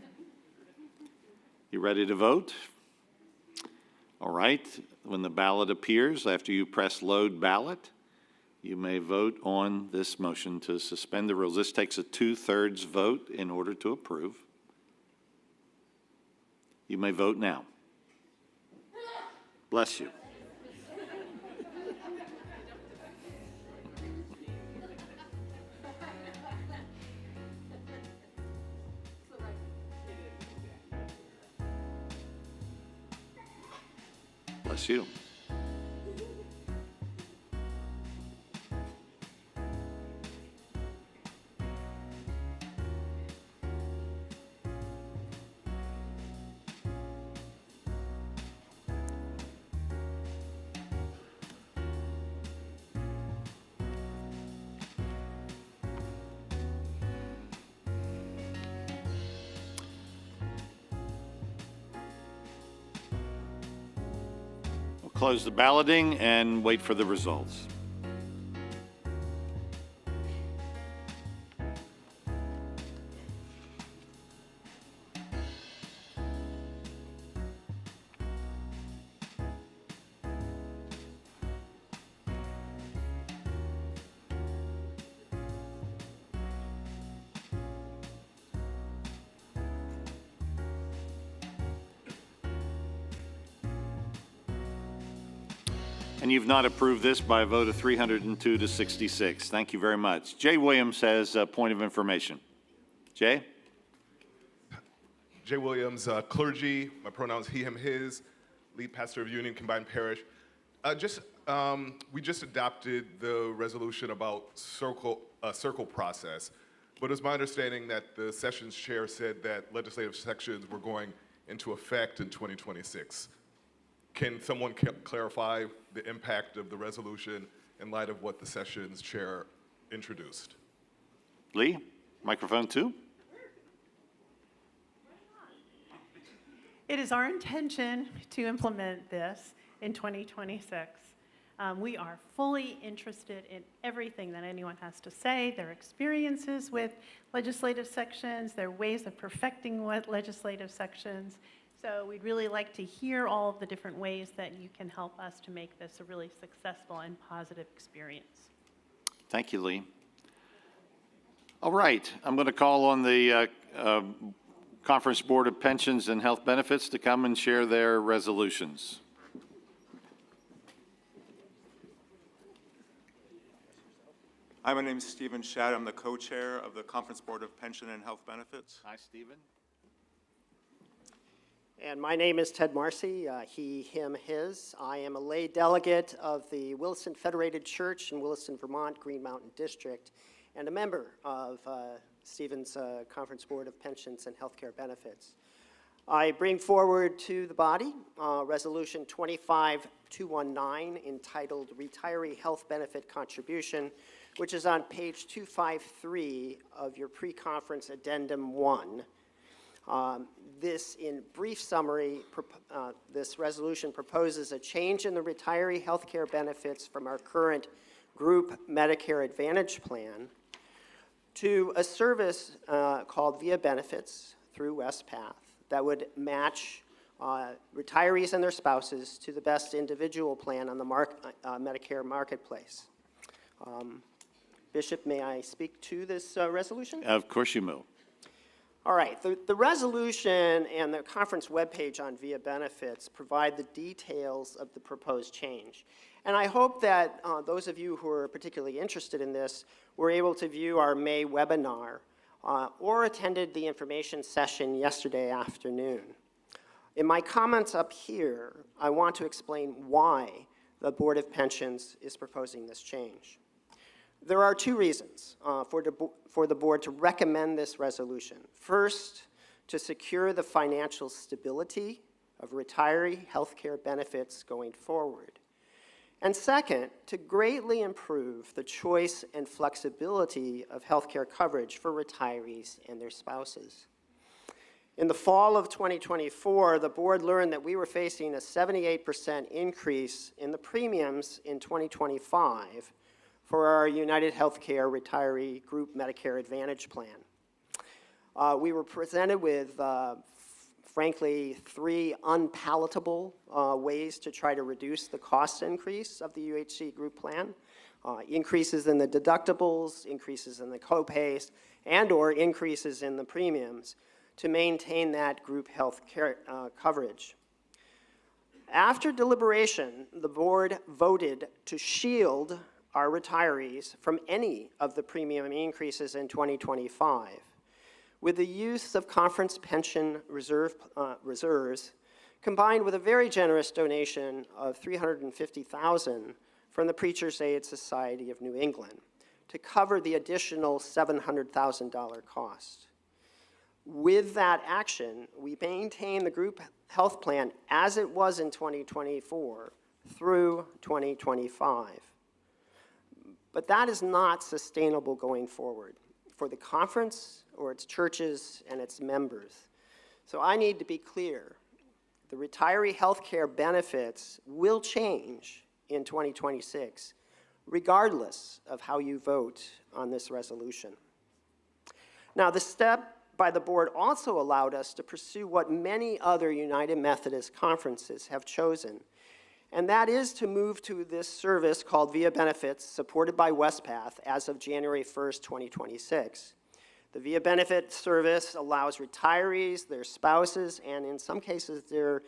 You ready to vote? All right. When the ballot appears, after you press load ballot, you may vote on this motion to suspend the rules. This takes a 2/3 vote in order to approve. You may vote now. Bless you. Bless you. Close the balloting and wait for the results. And you've not approved this by a vote of 302 to 66. Thank you very much. Jay Williams has a point of information. Jay? Jay Williams, clergy, my pronouns he, him, his, lead pastor of Union Combined Parish. We just adopted the resolution about circle process, but it's my understanding that the sessions chair said that legislative sections were going into effect in 2026. Can someone clarify the impact of the resolution in light of what the sessions chair introduced? Lee, microphone 2. It is our intention to implement this in 2026. We are fully interested in everything that anyone has to say, their experiences with legislative sections, their ways of perfecting what legislative sections. So we'd really like to hear all of the different ways that you can help us to make this a really successful and positive experience. Thank you, Lee. All right, I'm going to call on the Conference Board of Pensions and Health Benefits to come and share their resolutions. Hi, my name is Stephen Shadd. I'm the co-chair of the Conference Board of Pension and Health Benefits. Hi, Stephen. And my name is Ted Marcy, he, him, his. I am a lay delegate of the Williston Federated Church in Williston, Vermont, Green Mountain District, and a member of Stephen's Conference Board of Pensions and Healthcare Benefits. I bring forward to the body Resolution 25219 entitled Retiree Health Benefit Contribution, which is on page 253 of your pre-conference Addendum 1. This, in brief summary, this resolution proposes a change in the retiree health care benefits from our current group Medicare Advantage plan to a service called Via Benefits through WestPath that would match retirees and their spouses to the best individual plan on the Medicare marketplace. Bishop, may I speak to this resolution? Of course you will. All right, the resolution and the conference webpage on Via Benefits provide the details of the proposed change. And I hope that those of you who are particularly interested in this were able to view our May webinar or attended the information session yesterday afternoon. In my comments up here, I want to explain why the Board of Pensions is proposing this change. There are two reasons for the board to recommend this resolution. First, to secure the financial stability of retiree health care benefits going forward. And second, to greatly improve the choice and flexibility of health care coverage for retirees and their spouses. In the fall of 2024, the board learned that we were facing a 78% increase in the premiums in 2025 for our United Healthcare Retiree Group Medicare Advantage plan. We were presented with, frankly, 3 unpalatable ways to try to reduce the cost increase of the UHC group plan. Increases in the deductibles, increases in the copays, and/or increases in the premiums to maintain that group health care coverage. After deliberation, the board voted to shield our retirees from any of the premium increases in 2025, with the use of conference pension reserves, combined with a very generous donation of $350,000 from the Preachers Aid Society of New England to cover the additional $700,000 cost. With that action, we maintain the group health plan as it was in 2024 through 2025. But that is not sustainable going forward for the conference or its churches and its members. So I need to be clear. The retiree health care benefits will change in 2026, regardless of how you vote on this resolution. Now, the step by the board also allowed us to pursue what many other United Methodist conferences have chosen, and that is to move to this service called Via Benefits, supported by WestPath as of January 1st, 2026. The Via Benefits service allows retirees, their spouses, and in some cases their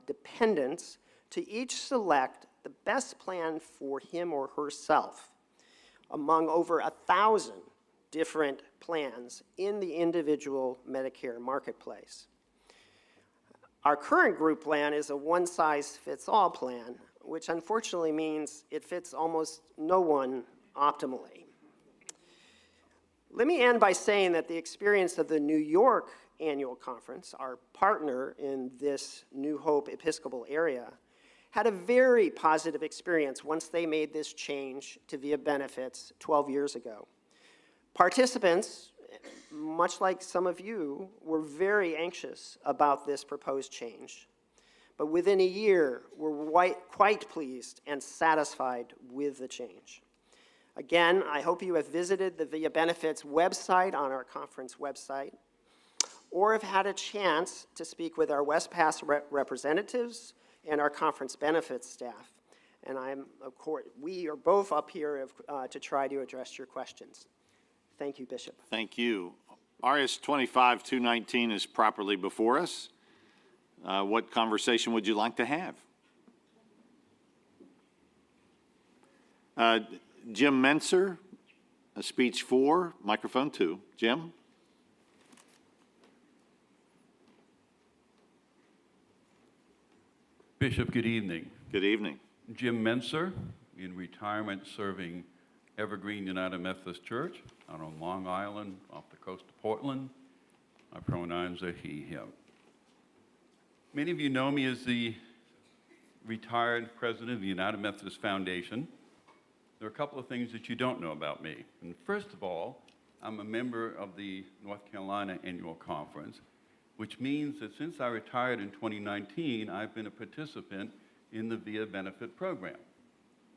dependents to each select the best plan for him or herself among over 1,000 different plans in the individual Medicare marketplace. Our current group plan is a one-size-fits-all plan, which unfortunately means it fits almost no one optimally. Let me end by saying that the experience of the New York Annual Conference, our partner in this New Hope Episcopal area, had a very positive experience once they made this change to VIA benefits 12 years ago. Participants, much like some of you, were very anxious about this proposed change, but within a year were quite pleased and satisfied with the change. Again, I hope you have visited the VIA Benefits website on our conference website, or have had a chance to speak with our West Pass representatives and our conference benefits staff. And we are both up here to try to address your questions. Thank you, Bishop. Thank you. RS 25-219 is properly before us. What conversation would you like to have? Jim Menser, speech 4, microphone 2. Jim? Bishop, good evening. Good evening. Jim Menser, in retirement, serving Evergreen United Methodist Church out on Long Island off the coast of Portland. My pronouns are he, him. Many of you know me as the retired president of the United Methodist Foundation. There are a couple of things that you don't know about me. And first of all, I'm a member of the North Carolina Annual Conference, which means that since I retired in 2019, I've been a participant in the VIA benefit program.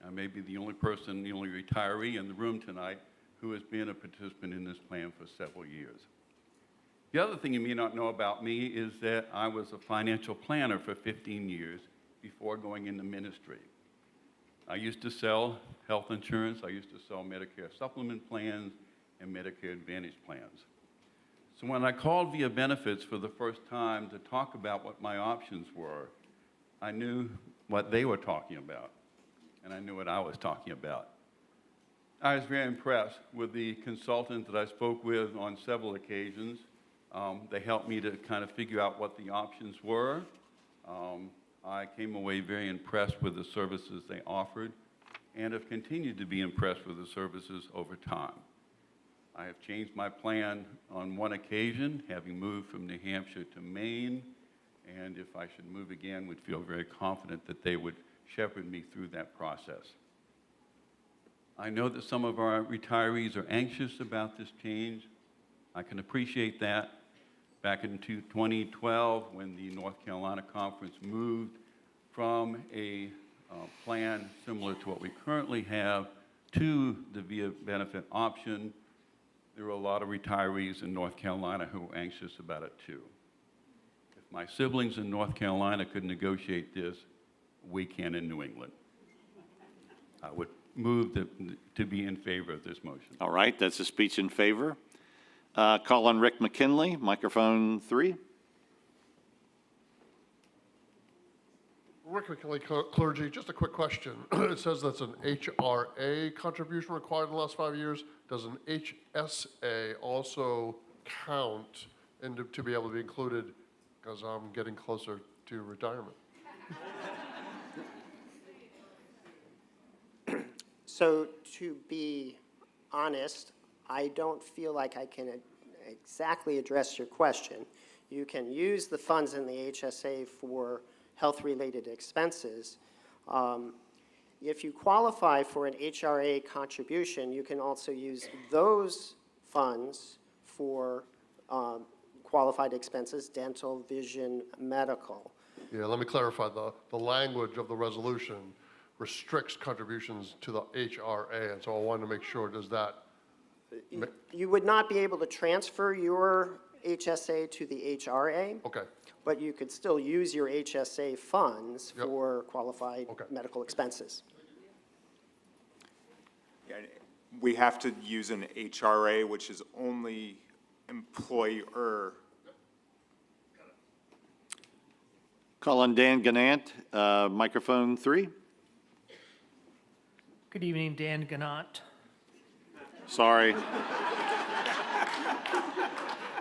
I may be the only person, the only retiree in the room tonight who has been a participant in this plan for several years. The other thing you may not know about me is that I was a financial planner for 15 years before going into ministry. I used to sell health insurance, I used to sell Medicare supplement plans and Medicare Advantage plans. So when I called VIA Benefits for the first time to talk about what my options were, I knew what they were talking about, and I knew what I was talking about. I was very impressed with the consultant that I spoke with on several occasions. They helped me to kind of figure out what the options were. I came away very impressed with the services they offered and have continued to be impressed with the services over time. I have changed my plan on one occasion, having moved from New Hampshire to Maine, and if I should move again, would feel very confident that they would shepherd me through that process. I know that some of our retirees are anxious about this change. I can appreciate that. Back in 2012, when the North Carolina Conference moved from a plan similar to what we currently have to the VIA benefit option, there were a lot of retirees in North Carolina who were anxious about it too. If my siblings in North Carolina could negotiate this, we can in New England. I would move to be in favor of this motion. All right, that's a speech in favor. Call on Rick McKinley, microphone 3. Rick McKinley, Clergy, just a quick question. It says that's an HRA contribution required in the last 5 years. Does an HSA also count to be able to be included, because I'm getting closer to retirement? So to be honest, I don't feel like I can exactly address your question. You can use the funds in the HSA for health-related expenses. If you qualify for an HRA contribution, you can also use those funds for qualified expenses, dental, vision, medical. Yeah, let me clarify. The language of the resolution restricts contributions to the HRA, and so I wanted to make sure, does that... You would not be able to transfer your HSA to the HRA. Okay. But you could still use your HSA funds for qualified medical expenses. Yeah, we have to use an HRA, which is only employer. Call on Dan Gannant, microphone 3. Good evening, Dan Ganot. Sorry.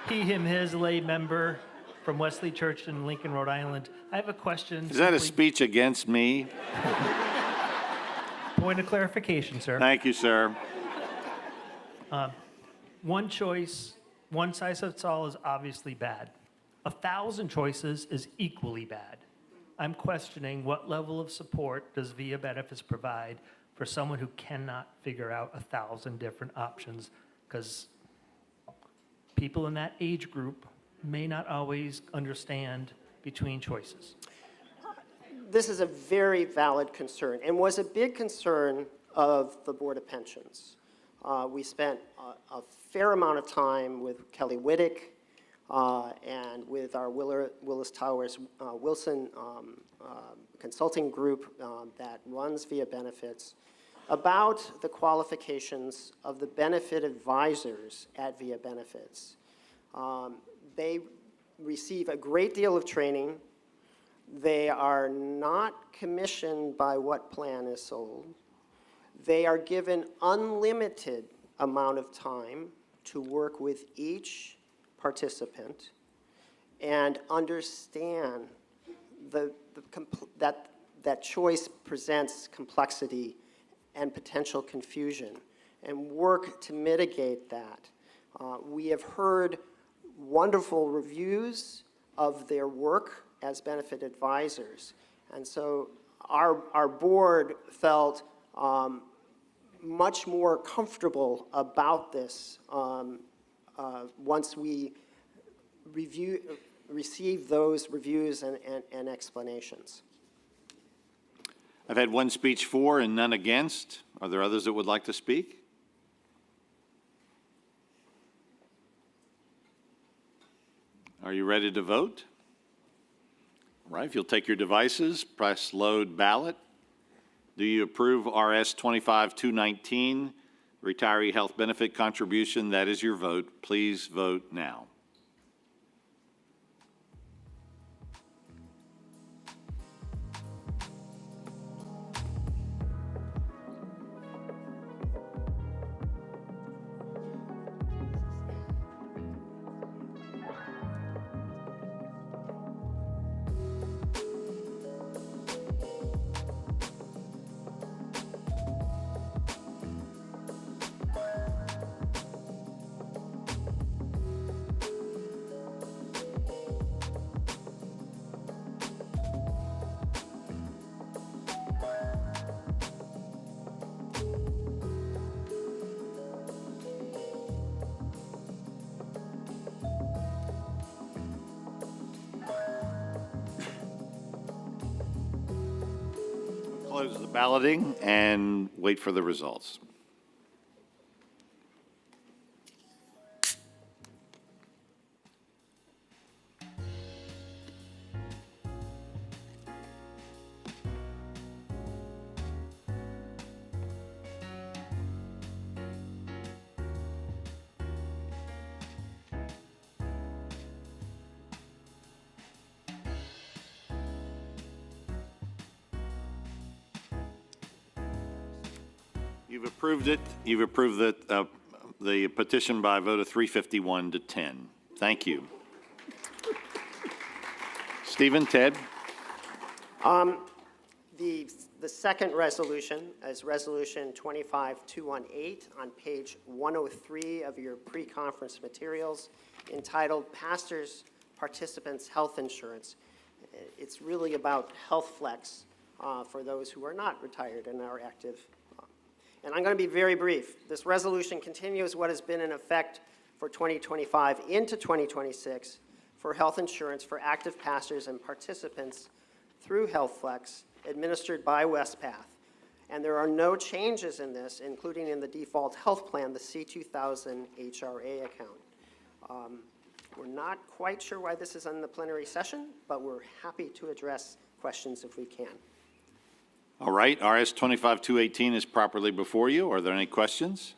He, him, his lay member from Wesley Church in Lincoln, Rhode Island. I have a question. Is that a speech against me? Point of clarification, sir. Thank you, sir. One choice, one size fits all is obviously bad. 1,000 choices is equally bad. I'm questioning what level of support does VIA Benefits provide for someone who cannot figure out 1,000 different options, because people in that age group may not always understand between choices. This is a very valid concern and was a big concern of the Board of Pensions. We spent a fair amount of time with Kelly Whittick and with our Willis Towers Wilson consulting group that runs VIA Benefits about the qualifications of the benefit advisors at VIA Benefits. They receive a great deal of training. They are not commissioned by what plan is sold. They are given unlimited amount of time to work with each participant and understand that choice presents complexity and potential confusion, and work to mitigate that. We have heard wonderful reviews of their work as benefit advisors, and so our board felt much more comfortable about this once we receive those reviews and explanations. I've had one speech for and none against. Are there others that would like to speak? Are you ready to vote? All right, if you'll take your devices, press load ballot. Do you approve RS 25-219, retiree health benefit contribution? That is your vote. Please vote now. Close the balloting and wait for the results. You've approved it. You've approved the petition by a vote of 351 to 10. Thank you. Stephen, Ted? The second resolution is Resolution 25-218 on page 103 of your pre-conference materials, entitled Pastors Participants Health Insurance. It's really about Health Flex for those who are not retired and are active. And I'm going to be very brief. This resolution continues what has been in effect for 2025 into 2026 for health insurance for active pastors and participants through Health Flex, administered by WestPath. And there are no changes in this, including in the default health plan, the C2000 HRA account. We're not quite sure why this is on the plenary session, but we're happy to address questions if we can. All right, RS 25-218 is properly before you. Are there any questions?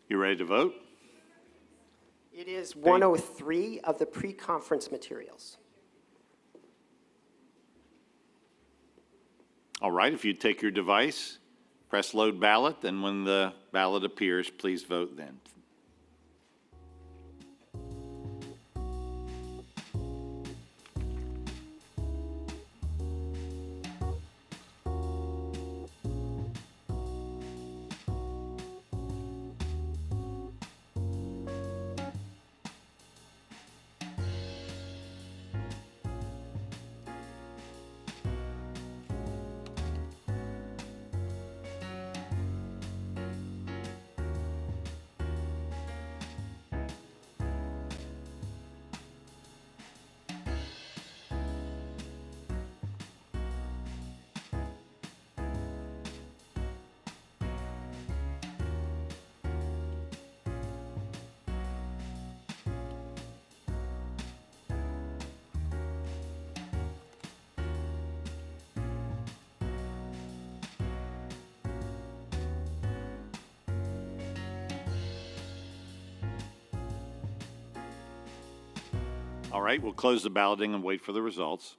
You ready to vote? It is 103 of the pre-conference materials. All right, if you take your device, press load ballot, and when the ballot appears, please vote then. All right, we'll close the balloting and wait for the results.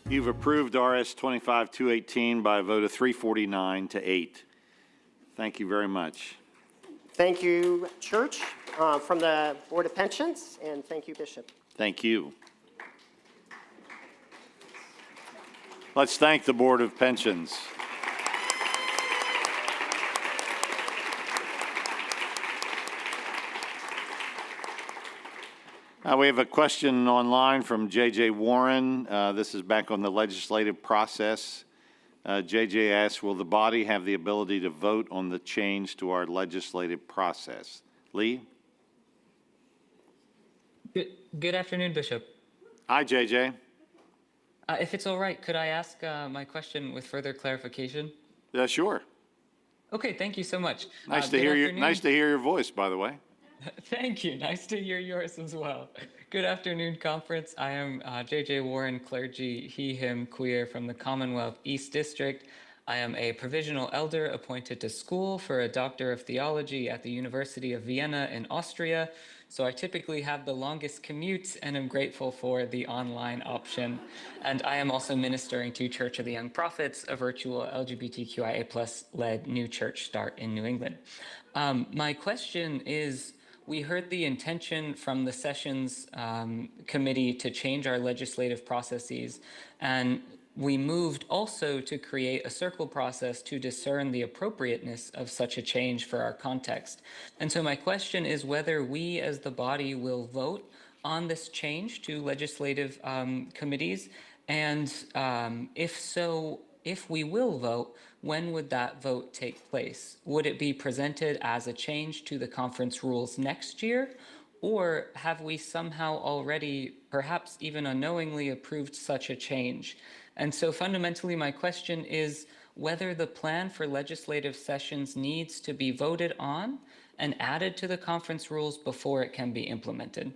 You've approved RS 25-218 by a vote of 349 to 8. Thank you very much. Thank you, Church, from the Board of Pensions, and thank you, Bishop. Thank you. Let's thank the Board of Pensions. We have a question online from J.J. Warren. This is back on the legislative process. J.J. asks, will the body have the ability to vote on the change to our legislative process? Lee? Good afternoon, Bishop. Hi, J.J. If it's all right, could I ask my question with further clarification? Sure. Okay, thank you so much. Nice to hear your voice, by the way. Thank you. Nice to hear yours as well. Good afternoon, conference. I am J.J. Warren, clergy, he, him, queer from the Commonwealth East District. I am a provisional elder appointed to school for a Doctor of Theology at the University of Vienna in Austria. So I typically have the longest commute and am grateful for the online option. And I am also ministering to Church of the Young Prophets, a virtual LGBTQIA+ led new church start in New England. My question is, we heard the intention from the Sessions Committee to change our legislative processes, and we moved also to create a circle process to discern the appropriateness of such a change for our context. And so my question is whether we as the body will vote on this change to legislative committees, and if so, if we will vote, when would that vote take place? Would it be presented as a change to the conference rules next year? Or have we somehow already, perhaps even unknowingly, approved such a change? And so fundamentally, my question is whether the plan for legislative sessions needs to be voted on and added to the conference rules before it can be implemented.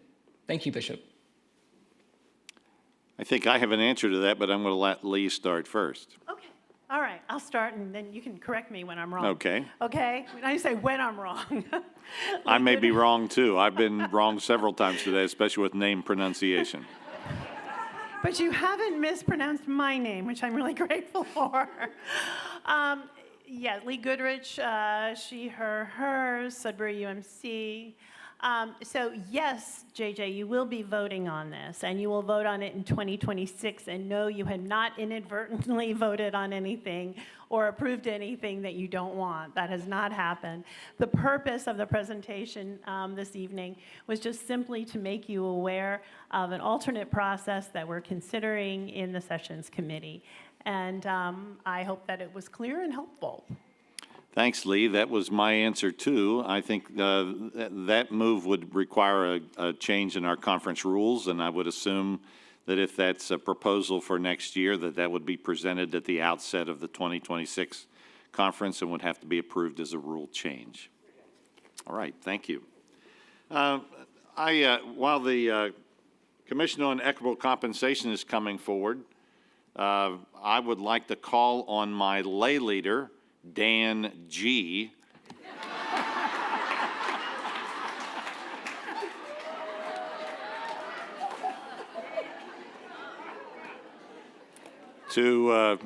Thank you, Bishop. I think I have an answer to that, but I'm going to let Lee start first. Okay. All right, I'll start, and then you can correct me when I'm wrong. Okay. Okay? I say when I'm wrong. I may be wrong, too. I've been wrong several times today, especially with name pronunciation. But you haven't mispronounced my name, which I'm really grateful for. Yeah, Lee Goodrich, she, her, hers, Sudbury UMC. So yes, JJ, you will be voting on this, and you will vote on it in 2026. And no, you have not inadvertently voted on anything or approved anything that you don't want. That has not happened. The purpose of the presentation this evening was just simply to make you aware of an alternate process that we're considering in the Sessions Committee. And I hope that it was clear and helpful. Thanks, Lee. That was my answer, too. I think that move would require a change in our conference rules, and I would assume that if that's a proposal for next year, that would be presented at the outset of the 2026 conference and would have to be approved as a rule change. All right, thank you. While the Commission on Equitable Compensation is coming forward, I would like to call on my lay leader, Dan G., to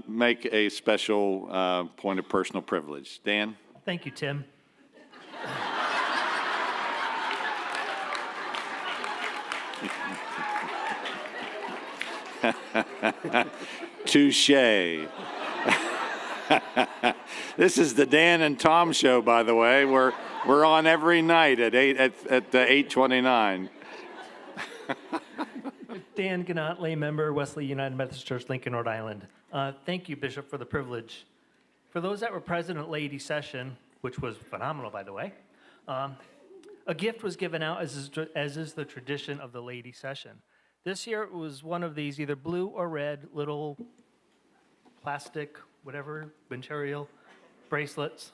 make a special point of personal privilege. Dan? Thank you, Tim. Touche. This is the Dan and Tom show, by the way. We're on every night at 8:29. Dan Gannott, lay member, Wesley United Methodist Church, Lincoln, Rhode Island. Thank you, Bishop, for the privilege. For those that were present at Laity Session, which was phenomenal, by the way, a gift was given out, as is the tradition of the Laity Session. This year it was one of these either blue or red little plastic, whatever, material bracelets.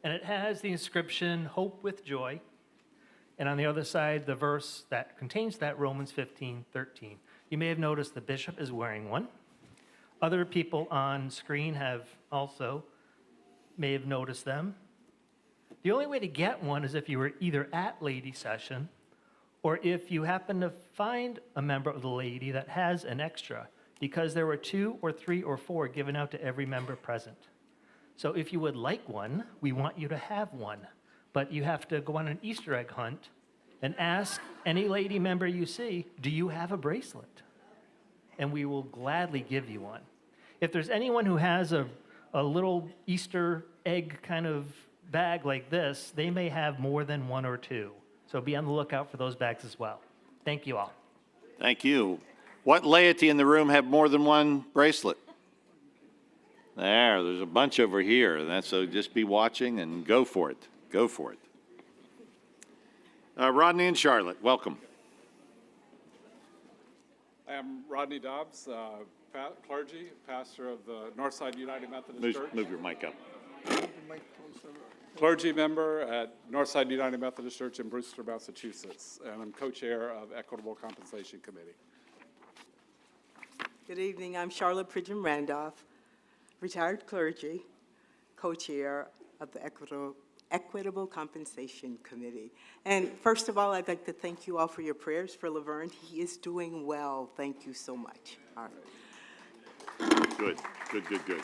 And it has the inscription, "Hope with Joy." And on the other side, the verse that contains that, Romans 15:13. You may have noticed the bishop is wearing one. Other people on screen may have noticed them. The only way to get one is if you were either at Laity Session or if you happen to find a member of the laity that has an extra, because there were 2 or 3 or 4 given out to every member present. So if you would like one, we want you to have one. But you have to go on an Easter egg hunt and ask any lady member you see, do you have a bracelet? And we will gladly give you one. If there's anyone who has a little Easter egg kind of bag like this, they may have more than 1 or 2. So be on the lookout for those bags as well. Thank you all. Thank you. What laity in the room have more than one bracelet? There's a bunch over here. So just be watching and go for it. Go for it. Rodney and Charlotte, welcome. I am Rodney Dobbs, clergy, pastor of the Northside United Methodist Church. Move your mic up. Clergy member at Northside United Methodist Church in Brewster, Massachusetts, and I'm co-chair of Equitable Compensation Committee. Good evening. I'm Charlotte Pridgeon Randolph, retired clergy, co-chair of the Equitable Compensation Committee. And first of all, I'd like to thank you all for your prayers for Laverne. He is doing well. Thank you so much. All right. Good, good, good, good.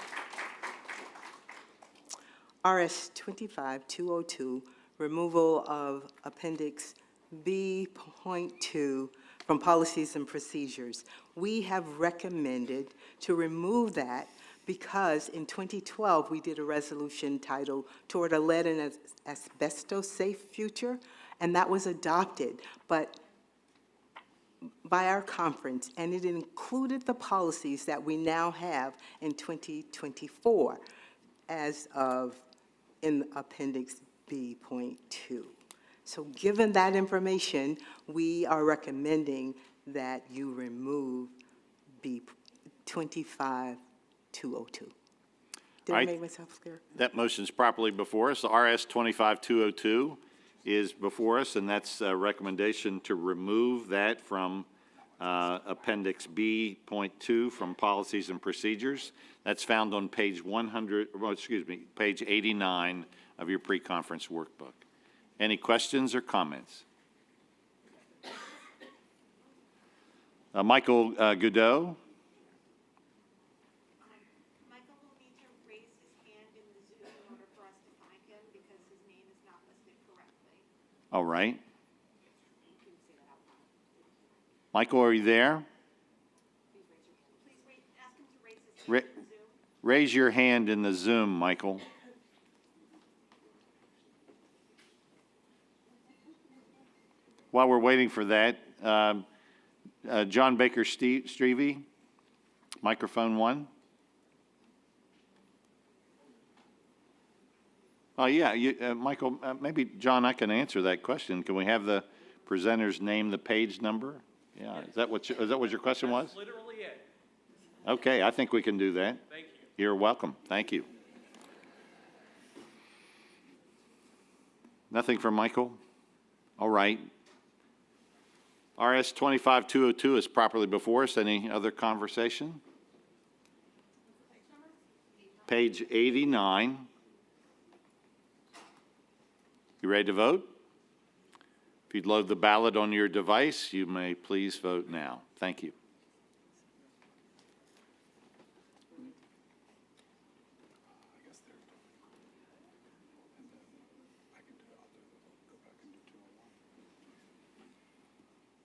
RS 25202, removal of Appendix B.2 from policies and procedures. We have recommended to remove that because in 2012, we did a resolution titled Toward a Lead and Asbestos-Safe Future, and that was adopted by our conference, and it included the policies that we now have in 2024 as of in Appendix B.2. So given that information, we are recommending that you remove B 25202. Did I make myself clear? That motion is properly before us. The RS 25202 is before us, and that's a recommendation to remove that from Appendix B.2 from policies and procedures. That's found on page page 89 of your pre-conference workbook. Any questions or comments? Michael Goudreau. Michael will need to raise his hand in the Zoom in order for us to find him because his name is not listed correctly. All right. Michael, are you there? Please ask him to raise his hand in the Zoom. Raise your hand in the Zoom, Michael. While we're waiting for that, John Baker Strevey, microphone 1. Oh, yeah, Michael, maybe, John, I can answer that question. Can we have the presenters name the page number? Yeah, is that what your question was? That's literally it. Okay, I think we can do that. Thank you. You're welcome. Thank you. Nothing from Michael? All right. RS 25202 is properly before us. Any other conversation? Page 89. You ready to vote? If you'd load the ballot on your device, you may please vote now. Thank you.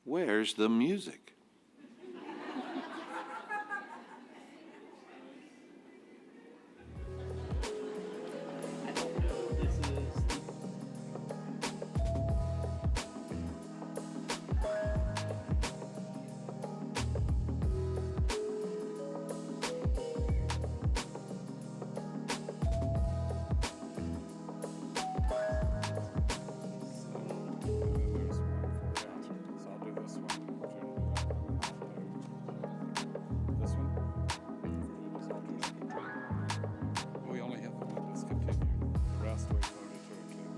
Where's the music? We only have the one that's continued. The rest we voted to continue.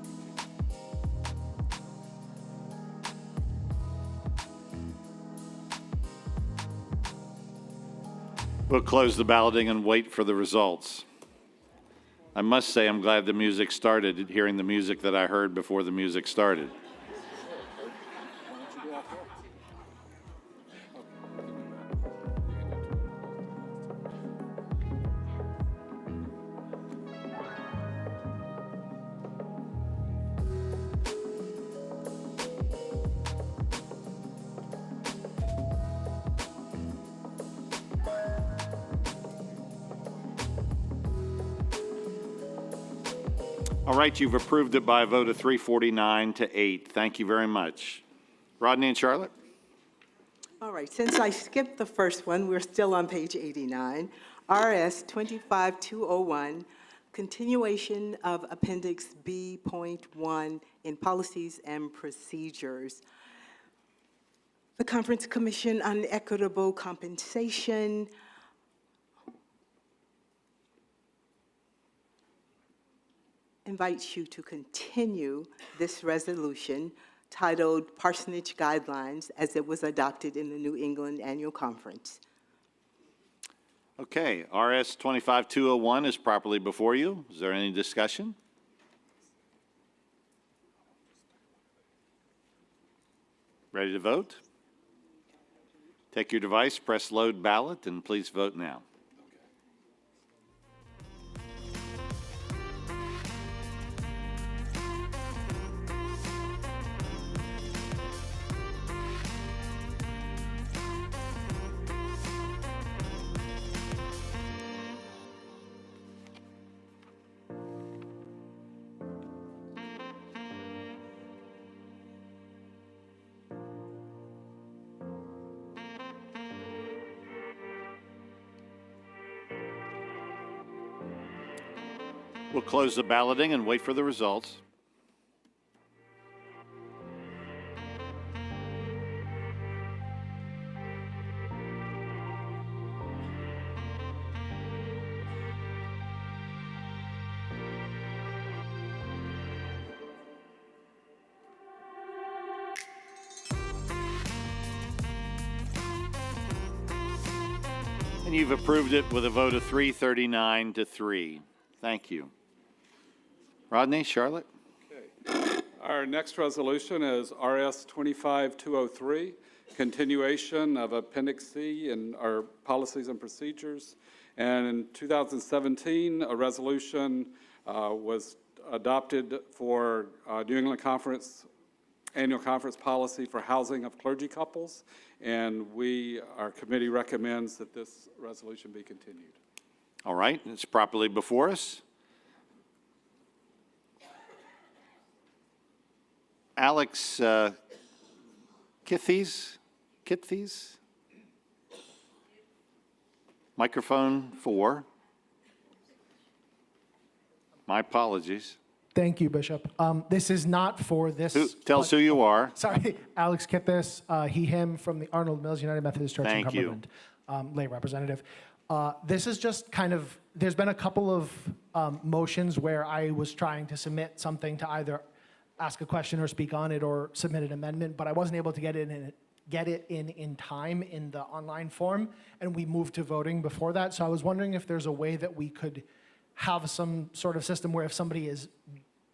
We'll close the balloting and wait for the results. I must say I'm glad the music started, hearing the music that I heard before the music started. All right, you've approved it by a vote of 349 to 8. Thank you very much. Rodney and Charlotte? All right, since I skipped the first one, we're still on page 89. RS 25201, continuation of Appendix B.1 in Policies and Procedures. The Conference Commission on Equitable Compensation invites you to continue this resolution titled Parsonage Guidelines as it was adopted in the New England Annual Conference. Okay, RS 25201 is properly before you. Is there any discussion? Ready to vote? Take your device, press load ballot, and please vote now. We'll close the balloting and wait for the results. And you've approved it with a vote of 339 to 3. Thank you. Rodney, Charlotte? Okay. Our next resolution is RS 25203, continuation of Appendix C in our policies and procedures. And in 2017, a resolution was adopted for New England Conference Annual Conference Policy for Housing of Clergy Couples. And our committee recommends that this resolution be continued. All right, it's properly before us. Alex Kithes? Microphone 4. My apologies. Thank you, Bishop. This is not for this. Tell us who you are. Sorry, Alex Kithes, he, him, from the Arnold Mills United Methodist Church in Thank you. Cumberland, lay representative. This is just kind of, there's been a couple of motions where I was trying to submit something to either ask a question or speak on it or submit an amendment, but I wasn't able to get it in time in the online form, and we moved to voting before that. So I was wondering if there's a way that we could have some sort of system where if somebody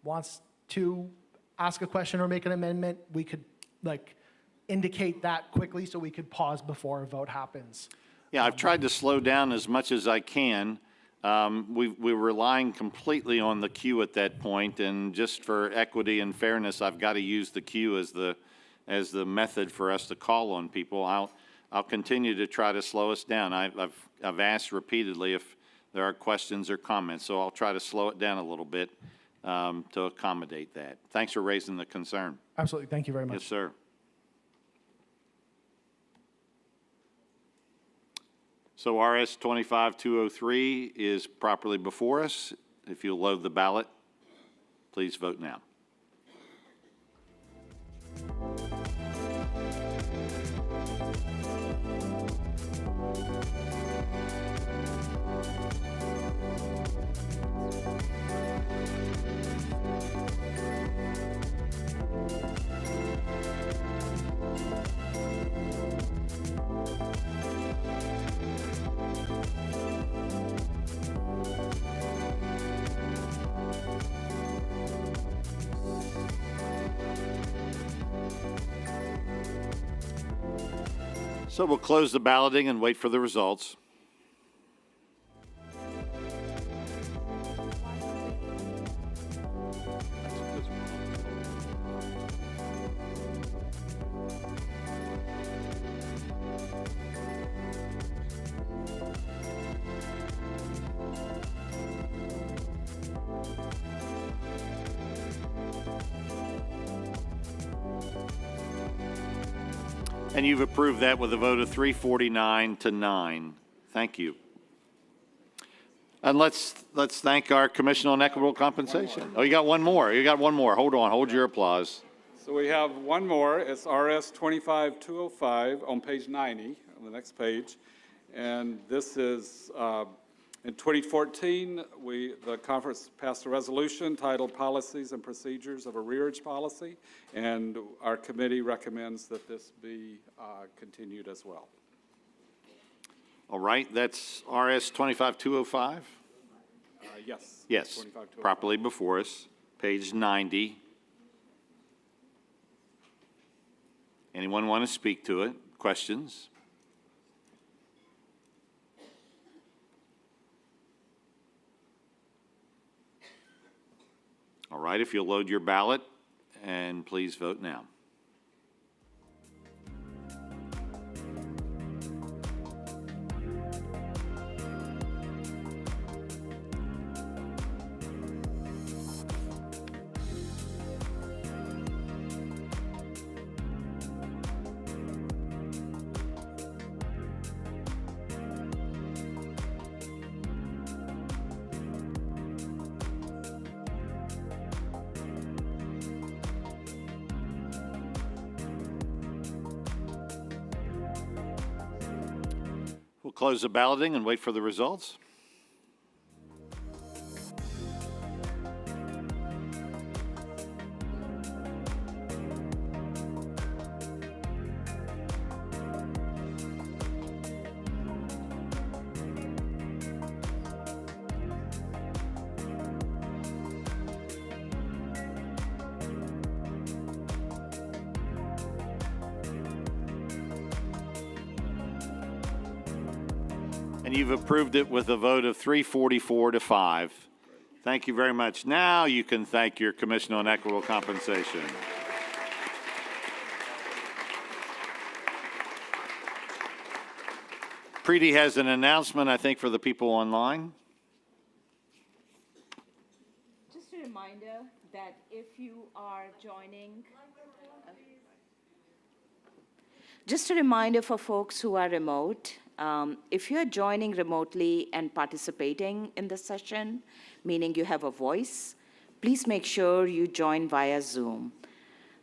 wants to ask a question or make an amendment, we could indicate that quickly so we could pause before a vote happens. Yeah, I've tried to slow down as much as I can. We're relying completely on the queue at that point, and just for equity and fairness, I've got to use the queue as the method for us to call on people. I'll continue to try to slow us down. I've asked repeatedly if there are questions or comments, so I'll try to slow it down a little bit to accommodate that. Thanks for raising the concern. Absolutely. Thank you very much. Yes, sir. So RS 25203 is properly before us. If you'll load the ballot, please vote now. So we'll close the balloting and wait for the results. And you've approved that with a vote of 349 to 9. Thank you. And let's thank our Commission on Equitable Compensation. Oh, you got one more. You got one more. Hold on. Hold your applause. So we have one more. It's RS 25205 on page 90, on the next page. And this is, in 2014, the conference passed a resolution titled Policies and Procedures of Arrearage Policy, and our committee recommends that this be continued as well. All right, that's RS 25205? Yes. Yes, properly before us, page 90. Anyone want to speak to it? Questions? All right, if you'll load your ballot, and please vote now. We'll close the balloting and wait for the results. And you've approved it with a vote of 344 to 5. Thank you very much. Now you can thank your Commission on Equitable Compensation. Preeti has an announcement, I think, for the people online. Just a reminder that if you are joining, just a reminder for folks who are remote, if you're joining remotely and participating in the session, meaning you have a voice, please make sure you join via Zoom.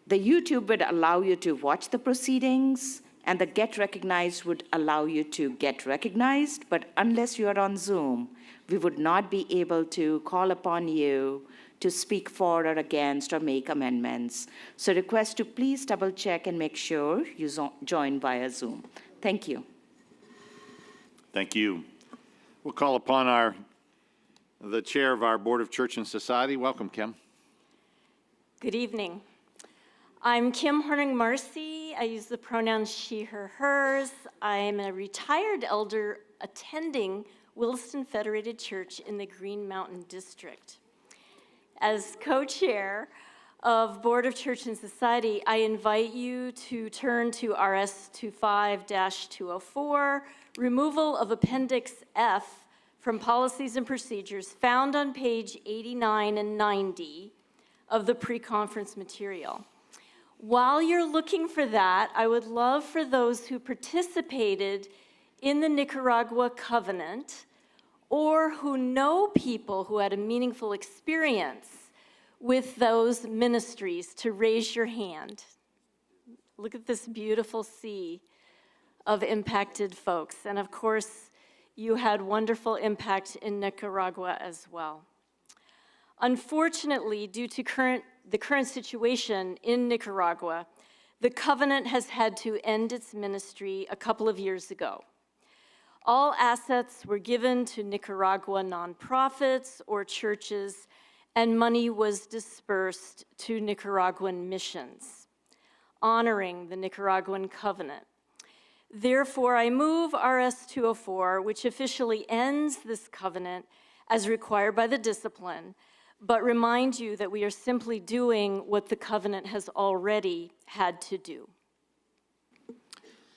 The YouTube would allow you to watch the proceedings And the Get Recognized would allow you to get recognized, but unless you are on Zoom, we would not be able to call upon you to speak for or against or make amendments. So request to please double check and make sure you join via Zoom. Thank you. Thank you. We'll call upon the chair of our Board of Church and Society. Welcome, Kim. Good evening. I'm Kim Horning-Marcy. I use the pronouns she, her, hers. I am a retired elder attending Williston Federated Church in the Green Mountain District. As co-chair of Board of Church and Society, I invite you to turn to RS 25-204, removal of Appendix F from Policies and Procedures found on page 89 and 90 of the pre-conference material. While you're looking for that, I would love for those who participated in the Nicaragua Covenant or who know people who had a meaningful experience with those ministries to raise your hand. Look at this beautiful sea of impacted folks. And of course, you had wonderful impact in Nicaragua as well. Unfortunately, due to the current situation in Nicaragua, the Covenant has had to end its ministry a couple of years ago. All assets were given to Nicaragua nonprofits or churches, and money was dispersed to Nicaraguan missions, honoring the Nicaraguan Covenant. Therefore, I move RS 204, which officially ends this covenant as required by the discipline, but remind you that we are simply doing what the covenant has already had to do.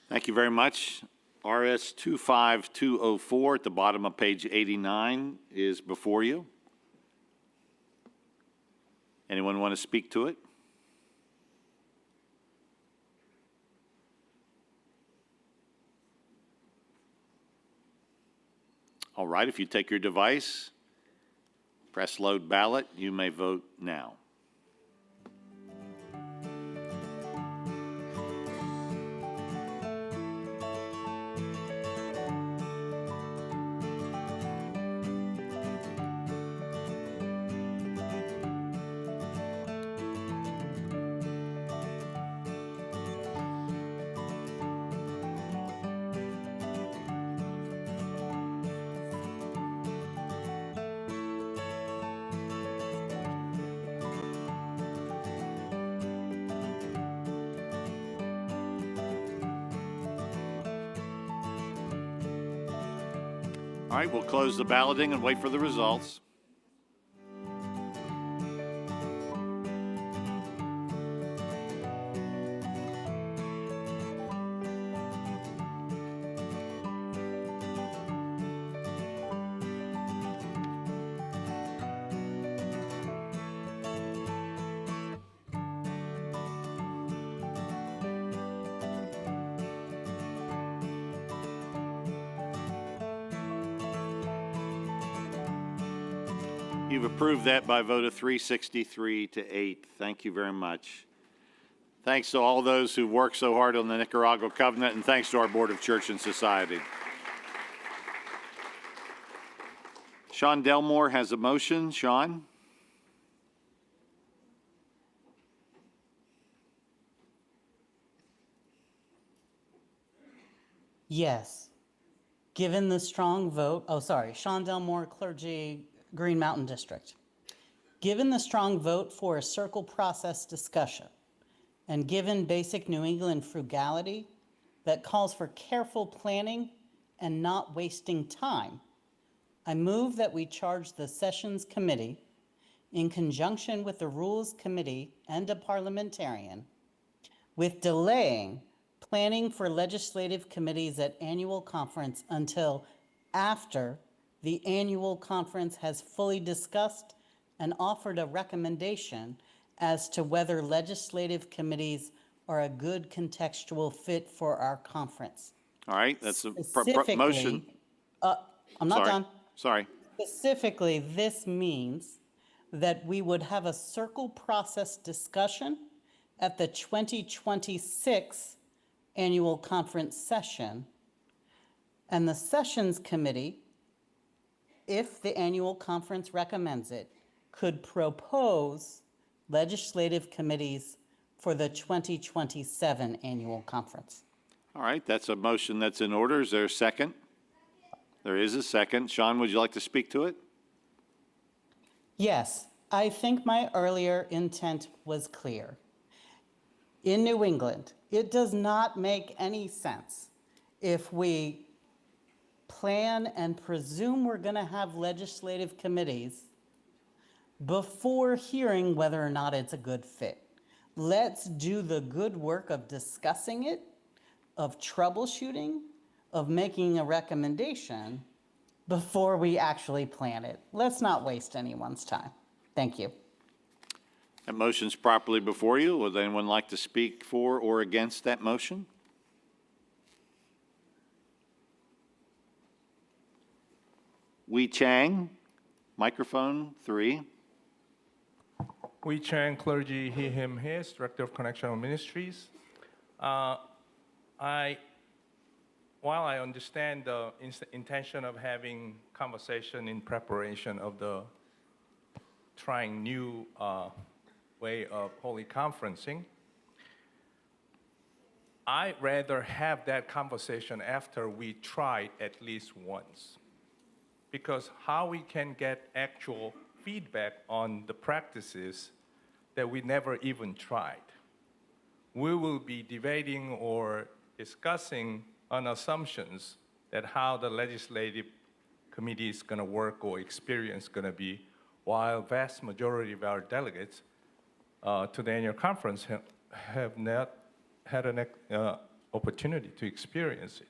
Thank you very much. RS 25204 at the bottom of page 89 is before you. Anyone want to speak to it? All right, if you take your device, press load ballot, you may vote now. All right, we'll close the balloting and wait for the results. You've approved that by a vote of 363 to 8. Thank you very much. Thanks to all those who worked so hard on the Nicaragua Covenant, and thanks to our Board of Church and Society. Sean Delmore has a motion. Sean? Yes. Given the strong vote, Sean Delmore, Clergy, Green Mountain District. Given the strong vote for a circle process discussion, and given basic New England frugality that calls for careful planning and not wasting time, I move that we charge the Sessions Committee, in conjunction with the Rules Committee and a parliamentarian, with delaying planning for legislative committees at annual conference until after the annual conference has fully discussed and offered a recommendation as to whether legislative committees are a good contextual fit for our conference. All right, that's a Specifically, motion. I'm not done. Sorry. Specifically, this means that we would have a circle process discussion at the 2026 annual conference session, and the sessions committee, if the annual conference recommends it, could propose legislative committees for the 2027 annual conference. All right, that's a motion that's in order. Is there a second? There is a second. Sean, would you like to speak to it? Yes, I think my earlier intent was clear. In New England, it does not make any sense if we plan and presume we're going to have legislative committees before hearing whether or not it's a good fit. Let's do the good work of discussing it, of troubleshooting, of making a recommendation before we actually plan it. Let's not waste anyone's time. Thank you. That motion's properly before you. Would anyone like to speak for or against that motion? Wee Chang, microphone 3. Wee Chang, Clergy, he, him, his, Director of Connectional Ministries. While I understand the intention of having conversation in preparation of the trying new way of holy conferencing, I'd rather have that conversation after we try at least once. Because how we can get actual feedback on the practices that we never even tried. We will be debating or discussing on assumptions that how the legislative committee is going to work or experience going to be, while vast majority of our delegates to the annual conference have not had an opportunity to experience it.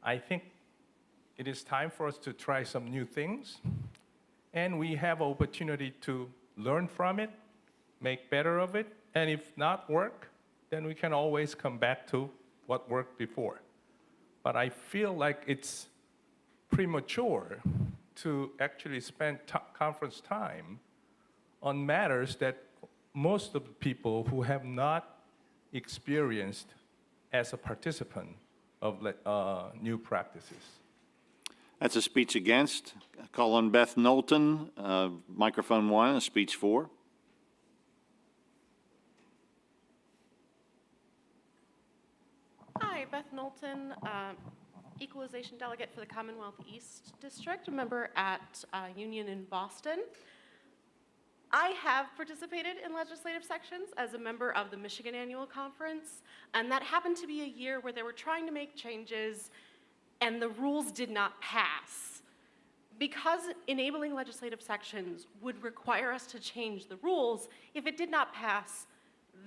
I think it is time for us to try some new things, and we have an opportunity to learn from it, make better of it, and if not work, then we can always come back to what worked before. But I feel like it's premature to actually spend conference time on matters that most of the people who have not experienced as a participant of new practices. That's a speech against. Call on Beth Knowlton, microphone 1, a speech 4. Hi, Beth Knowlton, Equalization Delegate for the Commonwealth East District, a member at Union in Boston. I have participated in legislative sections as a member of the Michigan Annual Conference, and that happened to be a year where they were trying to make changes and the rules did not pass. Because enabling legislative sections would require us to change the rules, if it did not pass,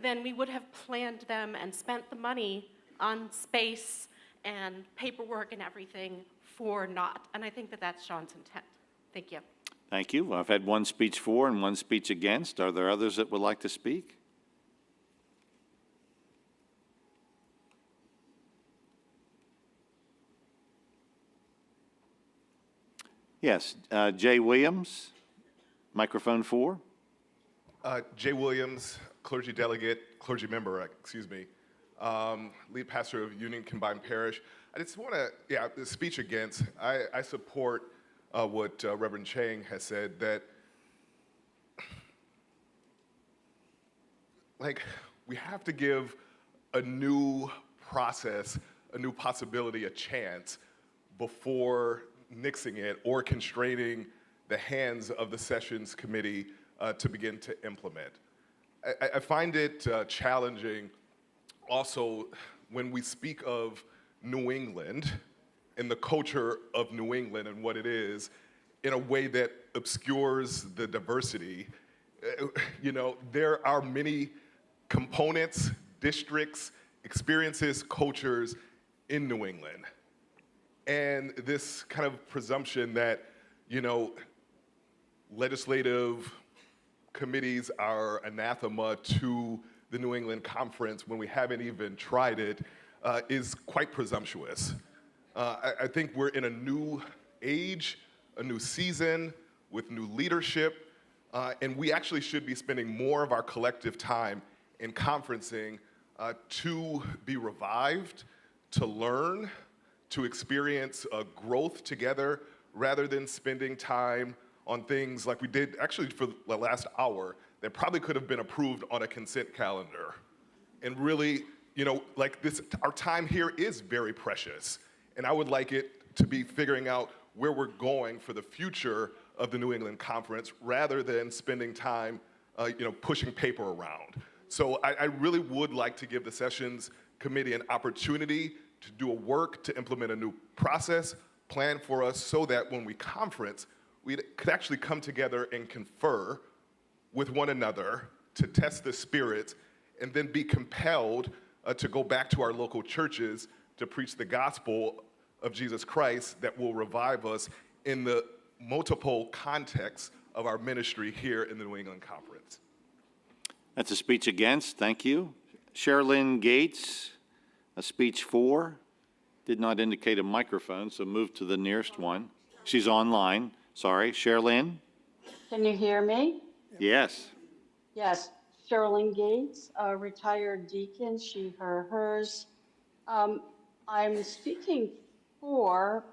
then we would have planned them and spent the money on space and paperwork and everything for naught. And I think that that's Sean's intent. Thank you. Thank you. I've had one speech for and one speech against. Are there others that would like to speak? Yes, Jay Williams, microphone 4. Jay Williams, clergy delegate, clergy member, excuse me, lead pastor of Union Combined Parish. I just want to, the speech against, I support what Reverend Chang has said, that we have to give a new process, a new possibility, a chance before nixing it or constraining the hands of the sessions committee to begin to implement. I find it challenging also when we speak of New England and the culture of New England and what it is in a way that obscures the diversity. There are many components, districts, experiences, cultures in New England. And this kind of presumption that, legislative committees are anathema to the New England Conference when we haven't even tried it is quite presumptuous. I think we're in a new age, a new season with new leadership, and we actually should be spending more of our collective time in conferencing to be revived, to learn, to experience growth together, rather than spending time on things like we did actually for the last hour that probably could have been approved on a consent calendar. And really, you know, like this, our time here is very precious. And I would like it to be figuring out where we're going for the future of the New England Conference rather than spending time, you know, pushing paper around. So I really would like to give the Sessions Committee an opportunity to do a work to implement a new process, plan for us so that when we conference, we could actually come together and confer with one another to test the spirits and then be compelled to go back to our local churches to preach the gospel of Jesus Christ that will revive us in the multiple contexts of our ministry here in the New England Conference. That's a speech against. Thank you. Sherilyn Gates, a speech for. Did not indicate a microphone, so move to the nearest one. She's online. Sorry. Sherilyn? Can you hear me? Yes. Yes. Sherilyn Gates, a retired deacon, she, her, hers. I'm speaking for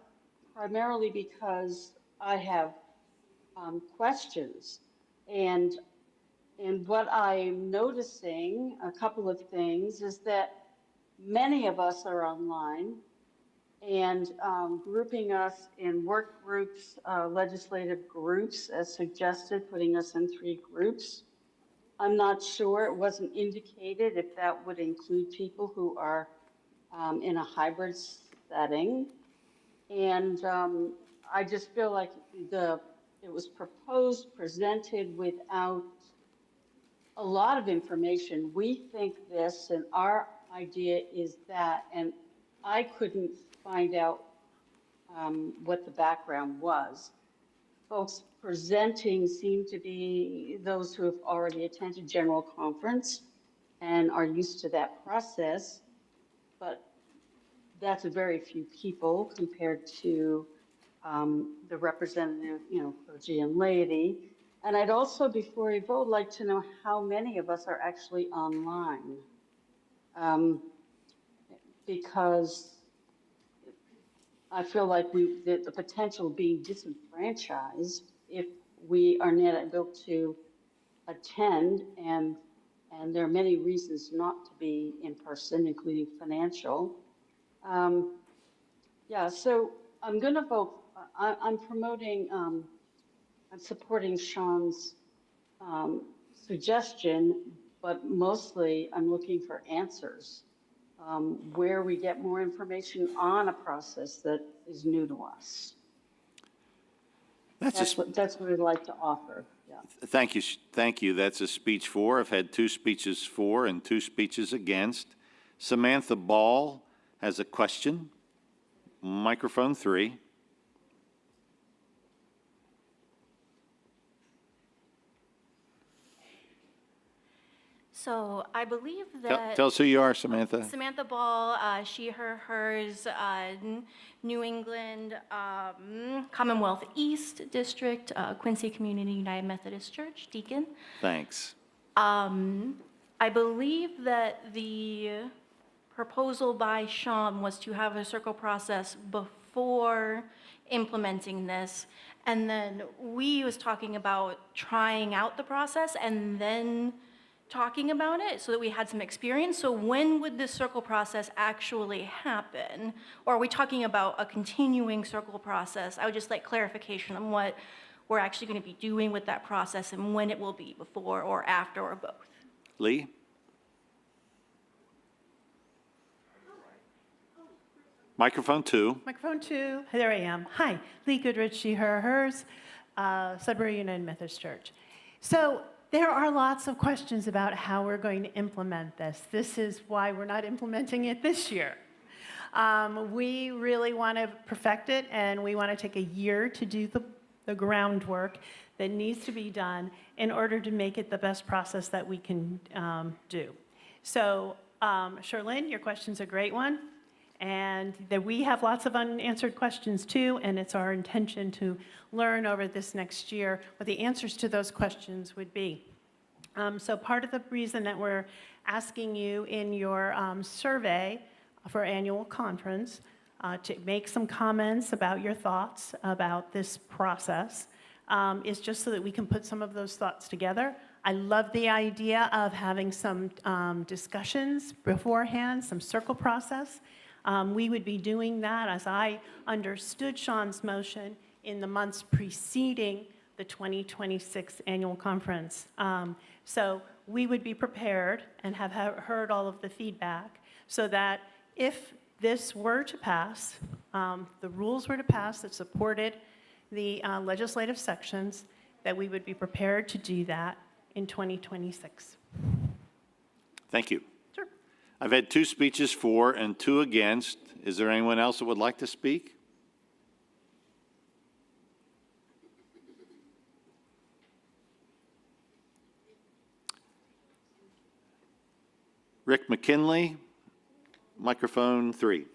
primarily because I have questions. And what I'm noticing, a couple of things, is that many of us are online and grouping us in work groups, legislative groups, as suggested, putting us in 3 groups. I'm not sure, it wasn't indicated if that would include people who are in a hybrid setting. And I just feel like it was proposed, presented without a lot of information. We think this, and our idea is that, and I couldn't find out what the background was. Folks presenting seem to be those who have already attended General Conference and are used to that process, but that's a very few people compared to the representative, you know, clergy and laity. And I'd also, before we vote, like to know how many of us are actually online. Because I feel like the potential of being disenfranchised if we are not able to attend, and there are many reasons not to be in person, including financial. Yeah, so I'm going to vote. I'm promoting, I'm supporting Sean's suggestion, but mostly I'm looking for answers. Where we get more information on a process that is new to us. That's what I'd like to offer. Yeah. Thank you. Thank you. That's a speech for. I've had 2 speeches for and 2 speeches against. Samantha Ball has a question. Microphone 3. So I believe that... Tell us who you are, Samantha. Samantha Ball, she, her, hers, New England, Commonwealth East District, Quincy Community United Methodist Church, deacon. Thanks. I believe that the proposal by Sean was to have a circle process before implementing this. And then we was talking about trying out the process and then talking about it so that we had some experience. So when would this circle process actually happen? Or are we talking about a continuing circle process? I would just like clarification on what we're actually going to be doing with that process and when it will be, before or after or both. Lee? Microphone 2. Microphone 2, there I am. Hi, Lee Goodrich, she, her, hers, Sudbury United Methodist Church. So there are lots of questions about how we're going to implement this. This is why we're not implementing it this year. We really want to perfect it, and we want to take a year to do the groundwork that needs to be done in order to make it the best process that we can do. So, Charlene, your question's a great one. And that we have lots of unanswered questions too, and it's our intention to learn over this next year what the answers to those questions would be. So part of the reason that we're asking you in your survey for annual conference to make some comments about your thoughts about this process is just so that we can put some of those thoughts together. I love the idea of having some discussions beforehand, some circle process. We would be doing that, as I understood Sean's motion, in the months preceding the 2026 annual conference. So we would be prepared and have heard all of the feedback so that if this were to pass, the rules were to pass that supported the legislative sections, that we would be prepared to do that in 2026. Thank you. Sure. I've had 2 speeches for and 2 against. Is there anyone else that would like to speak? Rick McKinley, microphone 3.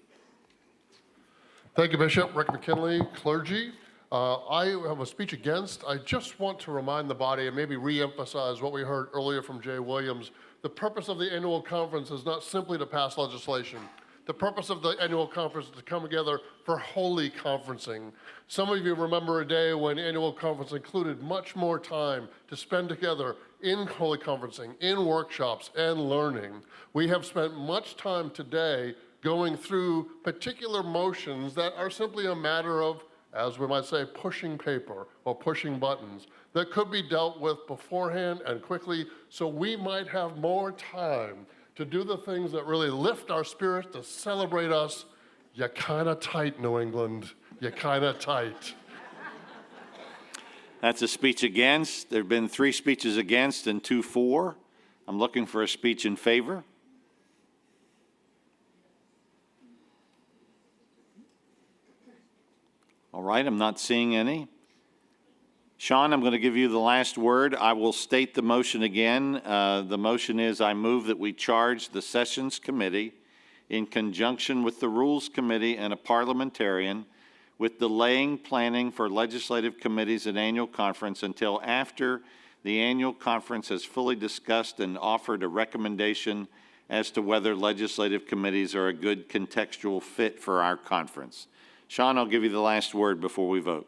Thank you, Bishop. Rick McKinley, Clergy. I have a speech against. I just want to remind the body and maybe re-emphasize what we heard earlier from Jay Williams. The purpose of the annual conference is not simply to pass legislation. The purpose of the annual conference is to come together for holy conferencing. Some of you remember a day when annual conference included much more time to spend together in holy conferencing, in workshops, and learning. We have spent much time today going through particular motions that are simply a matter of, as we might say, pushing paper or pushing buttons that could be dealt with beforehand and quickly, so we might have more time to do the things that really lift our spirits, to celebrate us. You're kind of tight, New England. You're kind of tight. That's a speech against. There have been 3 speeches against and 2 for. I'm looking for a speech in favor. All right, I'm not seeing any. Sean, I'm going to give you the last word. I will state the motion again. The motion is I move that we charge the Sessions Committee in conjunction with the Rules Committee and a parliamentarian with delaying planning for legislative committees at annual conference until after the annual conference has fully discussed and offered a recommendation as to whether legislative committees are a good contextual fit for our conference. Sean, I'll give you the last word before we vote.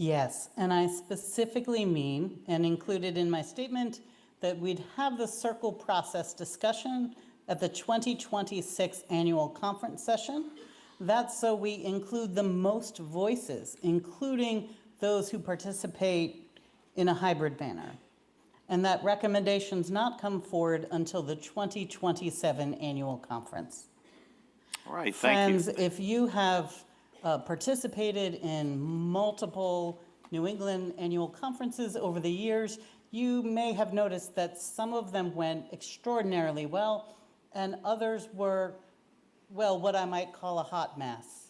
Yes, and I specifically mean, and included in my statement, that we'd have the circle process discussion at the 2026 annual conference session. That's so we include the most voices, including those who participate in a hybrid manner. And that recommendations not come forward until the 2027 annual conference. All right, thank you. Friends, if you have participated in multiple New England annual conferences over the years, you may have noticed that some of them went extraordinarily well, and others were, well, what I might call a hot mess.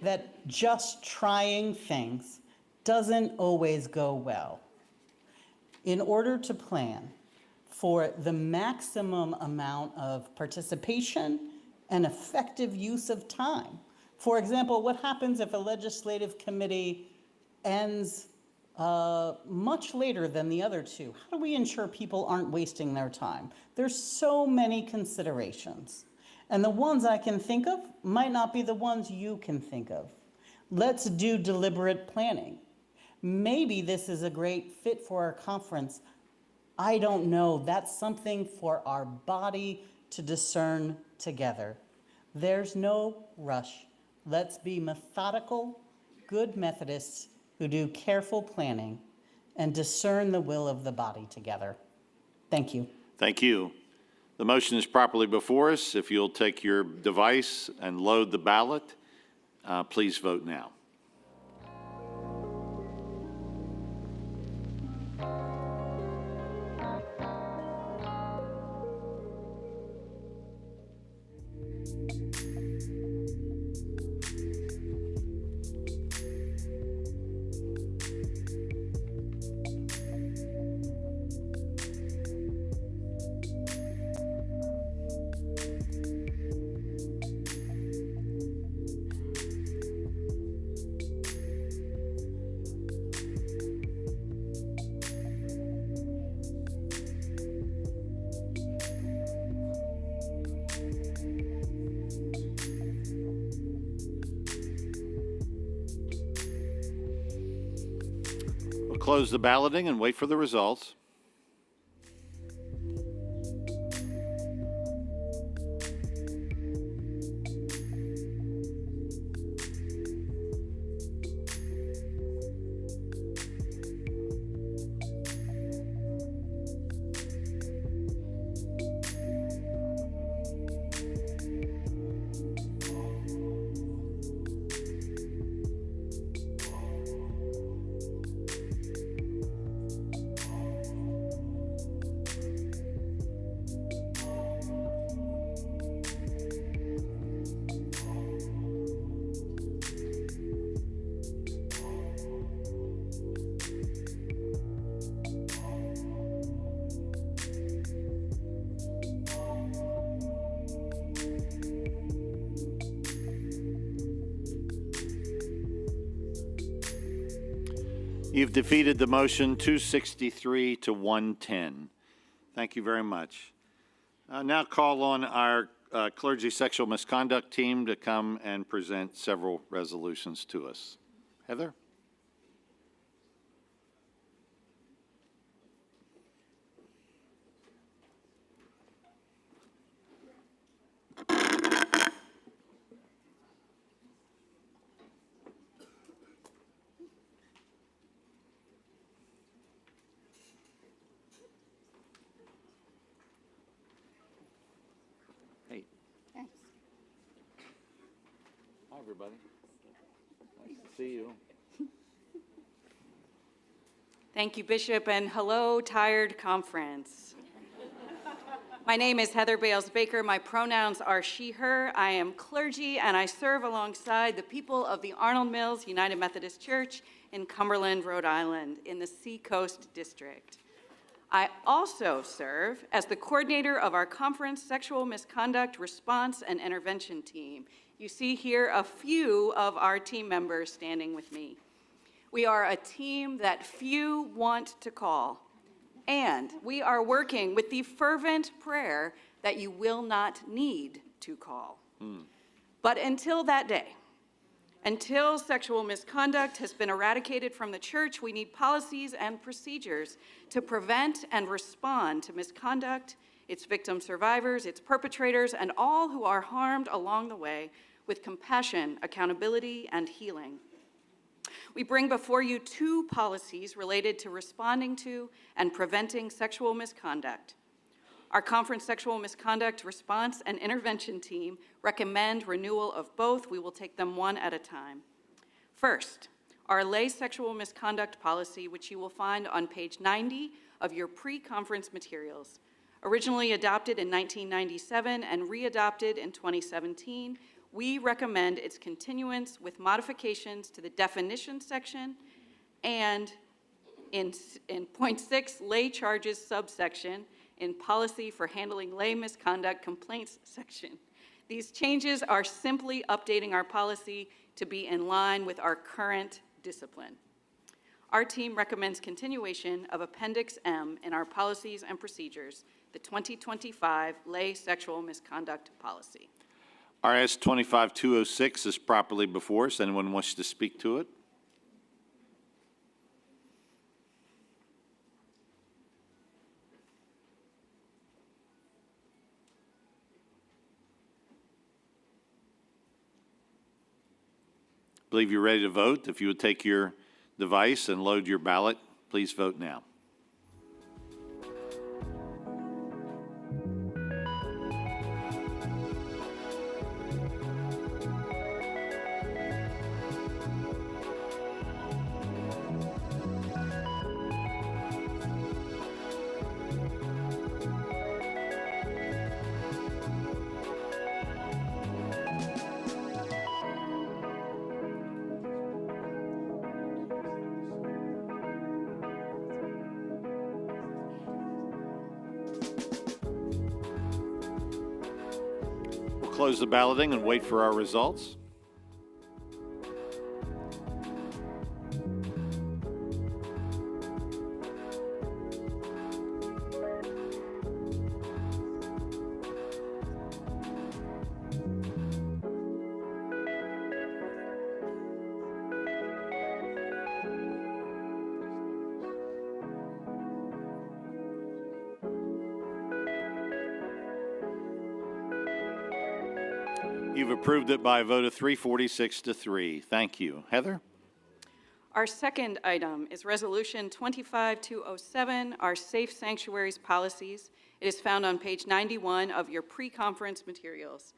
That just trying things doesn't always go well. In order to plan for the maximum amount of participation and effective use of time, for example, what happens if a legislative committee ends much later than the other 2? How do we ensure people aren't wasting their time? There's so many considerations. And the ones I can think of might not be the ones you can think of. Let's do deliberate planning. Maybe this is a great fit for our conference. I don't know. That's something for our body to discern together. There's no rush. Let's be methodical, good Methodists who do careful planning and discern the will of the body together. Thank you. Thank you. The motion is properly before us. If you'll take your device and load the ballot, please vote now. close the balloting and wait for the results. You've defeated the motion 263 to 110. Thank you very much. Now call on our clergy sexual misconduct team to come and present several resolutions to us. Heather? Hey. Thanks. Hi, everybody. Nice to see you. Thank you, Bishop, and hello, tired conference. My name is Heather Bales-Baker. My pronouns are she, her. I am clergy, and I serve alongside the people of the Arnold Mills United Methodist Church in Cumberland, Rhode Island, in the Seacoast District. I also serve as the coordinator of our conference sexual misconduct response and intervention team. You see here a few of our team members standing with me. We are a team that few want to call, and we are working with the fervent prayer that you will not need to call. But until that day, until sexual misconduct has been eradicated from the church, we need policies and procedures to prevent and respond to misconduct, its victim survivors, its perpetrators, and all who are harmed along the way with compassion, accountability, and healing. We bring before you two policies related to responding to and preventing sexual misconduct. Our conference sexual misconduct response and intervention team recommend renewal of both. We will take them one at a time. First, our lay sexual misconduct policy, which you will find on page 90 of your pre-conference materials. Originally adopted in 1997 and re-adopted in 2017, we recommend its continuance with modifications to the definition section and in point 6, lay charges subsection, in policy for handling lay misconduct complaints section. These changes are simply updating our policy to be in line with our current discipline. Our team recommends continuation of Appendix M in our policies and procedures, the 2025 lay sexual misconduct policy. RS 25206 is properly before us. Anyone wish to speak to it? I believe you're ready to vote. If you would take your device and load your ballot, please vote now. Close the balloting and wait for our results. You've approved it by a vote of 346 to 3. Thank you. Heather? Our second item is Resolution 25207, our Safe Sanctuaries Policies. It is found on page 91 of your pre-conference materials.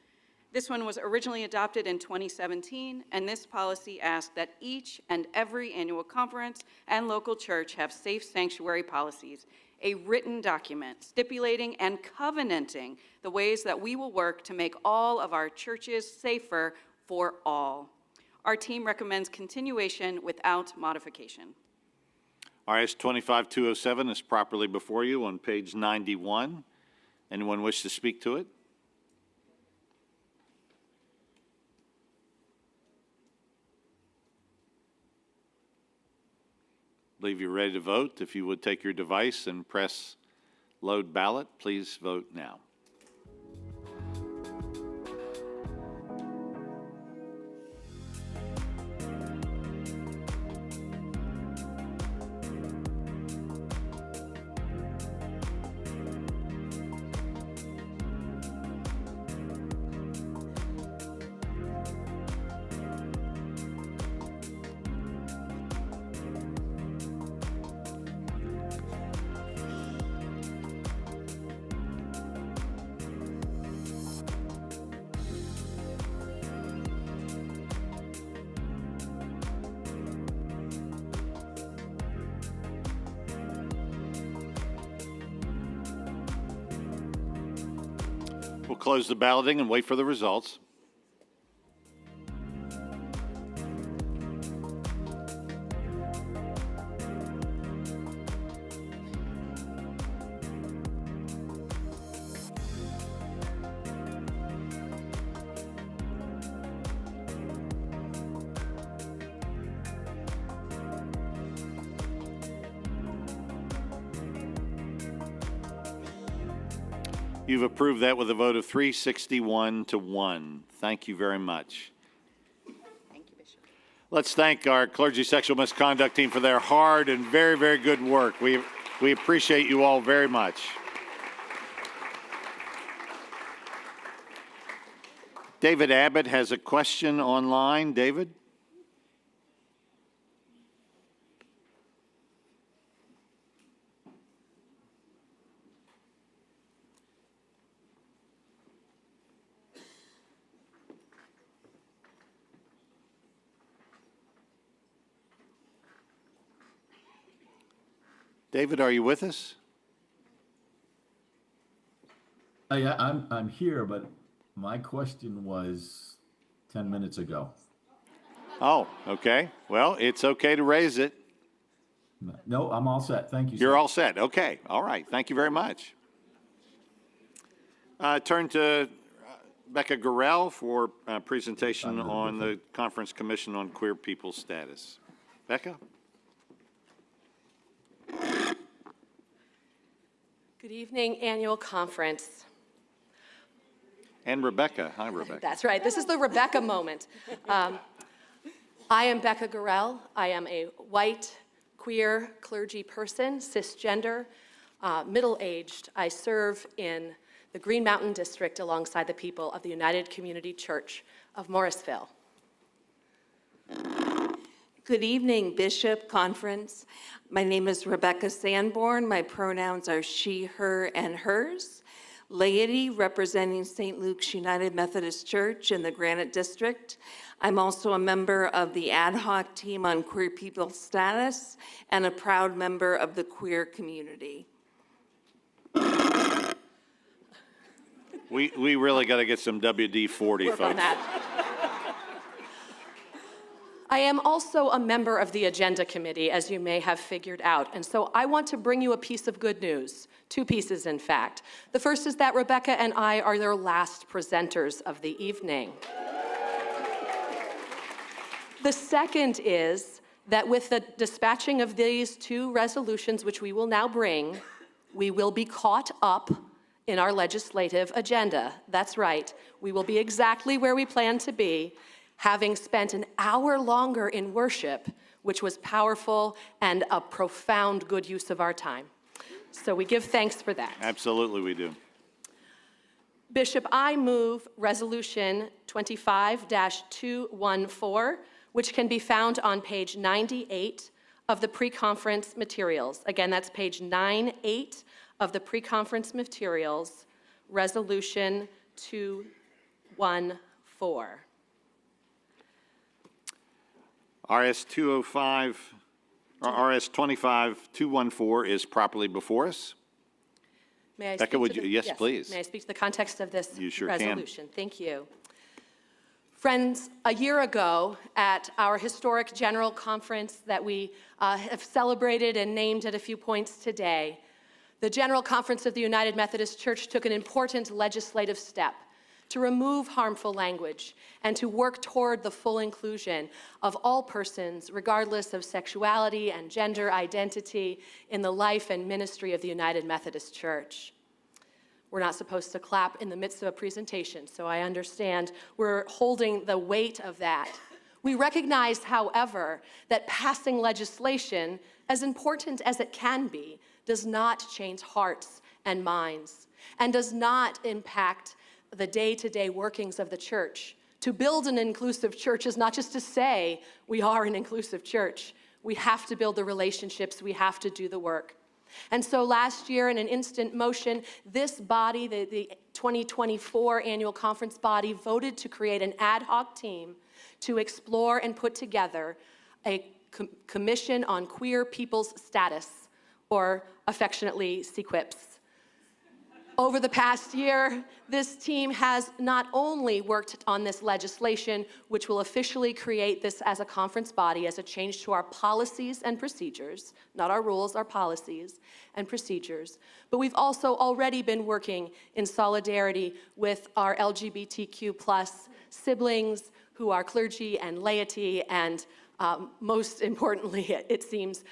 This one was originally adopted in 2017, and this policy asked that each and every annual conference and local church have safe sanctuary policies, a written document stipulating and covenanting the ways that we will work to make all of our churches safer for all. Our team recommends continuation without modification. RS 25207 is properly before you on page 91. Anyone wish to speak to it? Believe you're ready to vote. If you would take your device and press load ballot, please vote now. We'll close the balloting and wait for the results. You've approved that with a vote of 361 to 1. Thank you very much. Thank you, Bishop. Let's thank our clergy sexual misconduct team for their hard and very, very good work. We appreciate you all very much. David Abbott has a question online. David? David, are you with us? Yeah, I'm here, but my question was 10 minutes ago. Oh, okay. Well, it's okay to raise it. No, I'm all set. Thank you, sir. You're all set. Okay. All right. Thank you very much. Turn to Becca Gorell for a presentation on the Conference Commission on Queer People's Status. Becca? Good evening, annual conference. And Rebecca. Hi, Rebecca. That's right. This is the Rebecca moment. I am Becca Gorell. I am a white, queer clergy person, cisgender, middle-aged. I serve in the Green Mountain District alongside the people of the United Community Church of Morrisville. Good evening, Bishop Conference. My name is Rebecca Sanborn. My pronouns are she, her, and hers. Laity representing St. Luke's United Methodist Church in the Granite District. I'm also a member of the ad hoc team on queer people's status and a proud member of the queer community. We really got to get some WD-40, Work on folks. that. I am also a member of the Agenda Committee, as you may have figured out, and so I want to bring you a piece of good news, two pieces in fact. The first is that Rebecca and I are their last presenters of the evening. The second is that with the dispatching of these two resolutions, which we will now bring, we will be caught up in our legislative agenda. That's right, we will be exactly where we plan to be, having spent an hour longer in worship, which was powerful and a profound good use of our time. So we give thanks for that. Absolutely, we do. Bishop, I move Resolution 25-214, which can be found on page 98 of the pre-conference materials. Again, that's page 98 of the pre-conference materials, Resolution 214. RS 205, or RS 25-214 is properly before us. May I Becca, speak would to you- the- yes, please. May I speak to the context of this You sure can. resolution? Thank you. Friends, a year ago at our historic General Conference that we have celebrated and named at a few points today, the General Conference of the United Methodist Church took an important legislative step to remove harmful language and to work toward the full inclusion of all persons, regardless of sexuality and gender identity, in the life and ministry of the United Methodist Church. We're not supposed to clap in the midst of a presentation, so I understand we're holding the weight of that. We recognize, however, that passing legislation, as important as it can be, does not change hearts and minds and does not impact the day-to-day workings of the church. To build an inclusive church is not just to say we are an inclusive church. We have to build the relationships. We have to do the work. And so last year, in an instant motion, this body, the 2024 annual conference body, voted to create an ad hoc team to explore and put together a commission on queer people's status, or affectionately CQUIPS. Over the past year, this team has not only worked on this legislation, which will officially create this as a conference body, as a change to our policies and procedures, not our rules, our policies and procedures, but we've also already been working in solidarity with our LGBTQ+ siblings who are clergy and laity, and most importantly, it seems,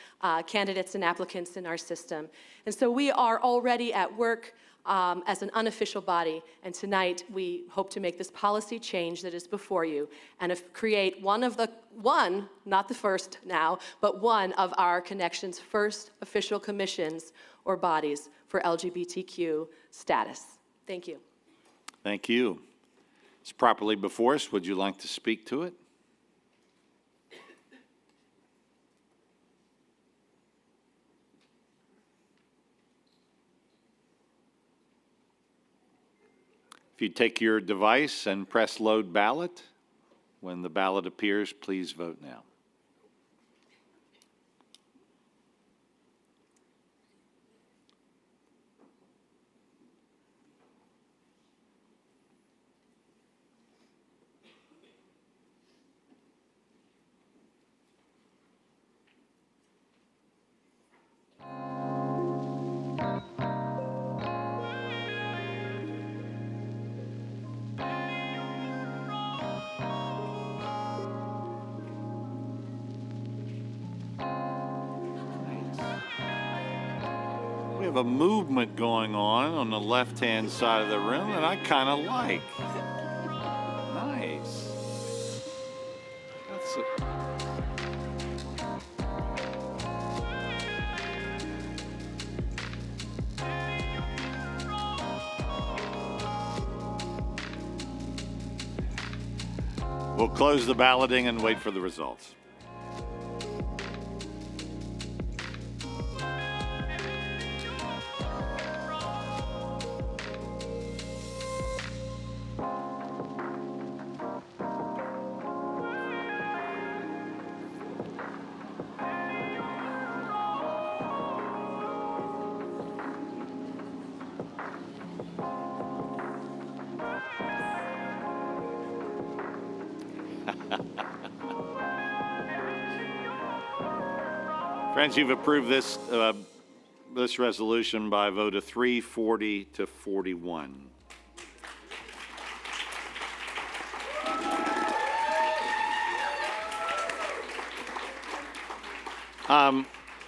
candidates and applicants in our system. And so we are already at work as an unofficial body, and tonight we hope to make this policy change that is before you and create not the first now, but one of our Connection's first official commissions or bodies for LGBTQ status. Thank you. Thank you. It's properly before us. Would you like to speak to it? If you take your device and press load ballot, when the ballot appears, please vote now. We have a movement going on the left-hand side of the room that I kind of like. Nice. That's We'll close the balloting and wait for the results. Friends, you've approved this resolution by a vote of 340 to 41.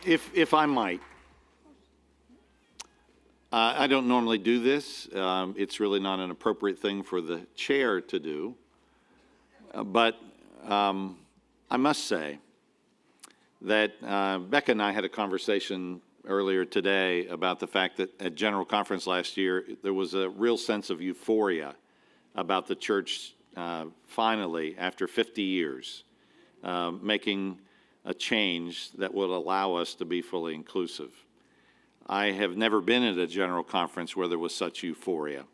If I might, I don't normally do this. It's really not an appropriate thing for the chair to do. But I must say that Becca and I had a conversation earlier today about the fact that at General Conference last year, there was a real sense of euphoria about the church finally, after 50 years, making a change that would allow us to be fully inclusive. I have never been at a General Conference where there was such euphoria.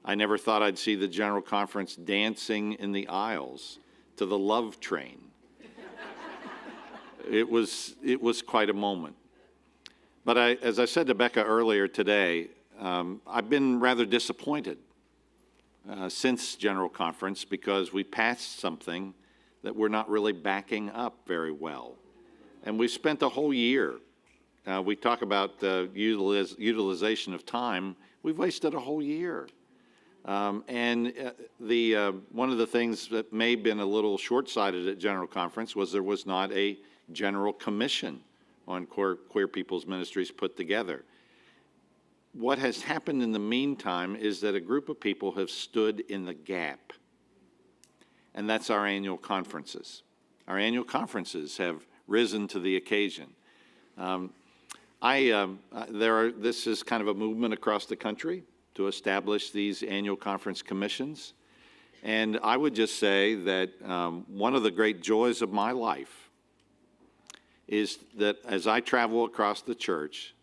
I never thought I'd see the General Conference dancing in the aisles to the Love Train. It was quite a moment. But as I said to Becca earlier today, I've been rather disappointed since General Conference because we passed something that we're not really backing up very well. And we spent a whole year. We talk about the utilization of time. We've wasted a whole year. One of the things that may have been a little short-sighted at General Conference was there was not a general commission on queer people's ministries put together. What has happened in the meantime is that a group of people have stood in the gap, and that's our annual conferences. Our annual conferences have risen to the occasion. This is kind of a movement across the country to establish these annual conference commissions, and I would just say that one of the great joys of my life is that as I travel across the church,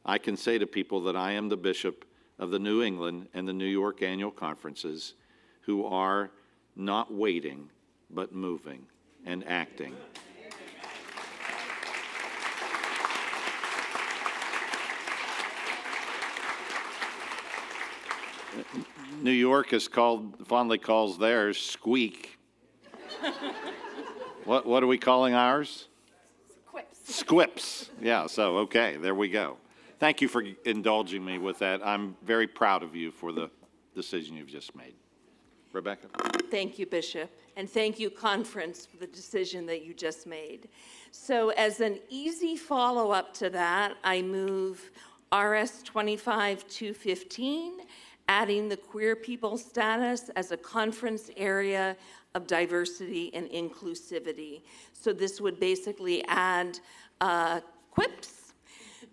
I can say to people that I am the bishop of the New England and the New York annual conferences who are not waiting, but moving and acting. New York is fondly calls theirs squeak. What are we calling ours? Squips. Yeah, so okay, there we go. Thank you for indulging me with that. I'm very proud of you for the decision you've just made. Rebecca? Thank you, Bishop, and thank you, Conference, for the decision that you just made. So as an easy follow-up to that, I move RS 25-215, adding the queer people status as a conference area of diversity and inclusivity. So this would basically add quips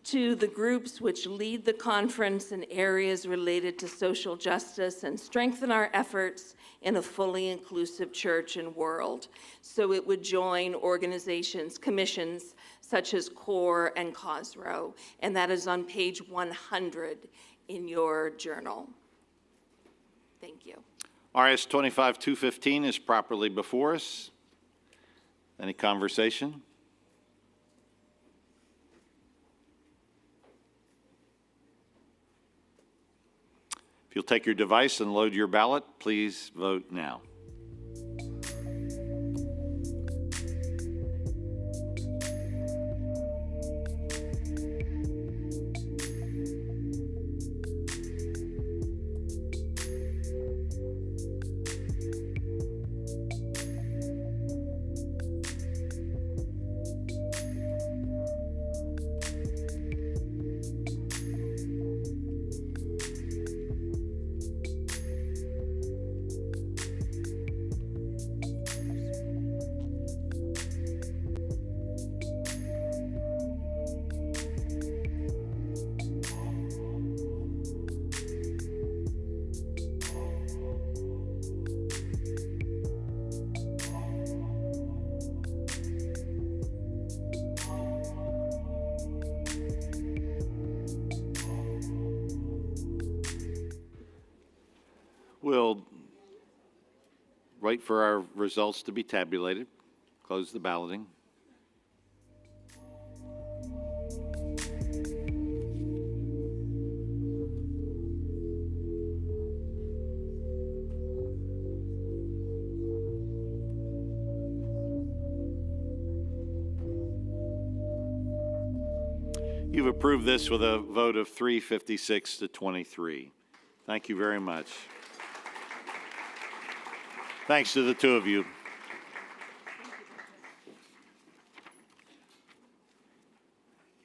to the groups which lead the conference in areas related to social justice and strengthen our efforts in a fully inclusive church and world. So it would join organizations, commissions such as CORE and COSRO, and that is on page 100 in your journal. Thank you. RS 25-215 is properly before us. Any conversation? If you'll take your device and load your ballot, please vote now. We'll wait for our results to be tabulated. Close the balloting. You've approved this with a vote of 356 to 23. Thank you very much. Thanks to the two of you.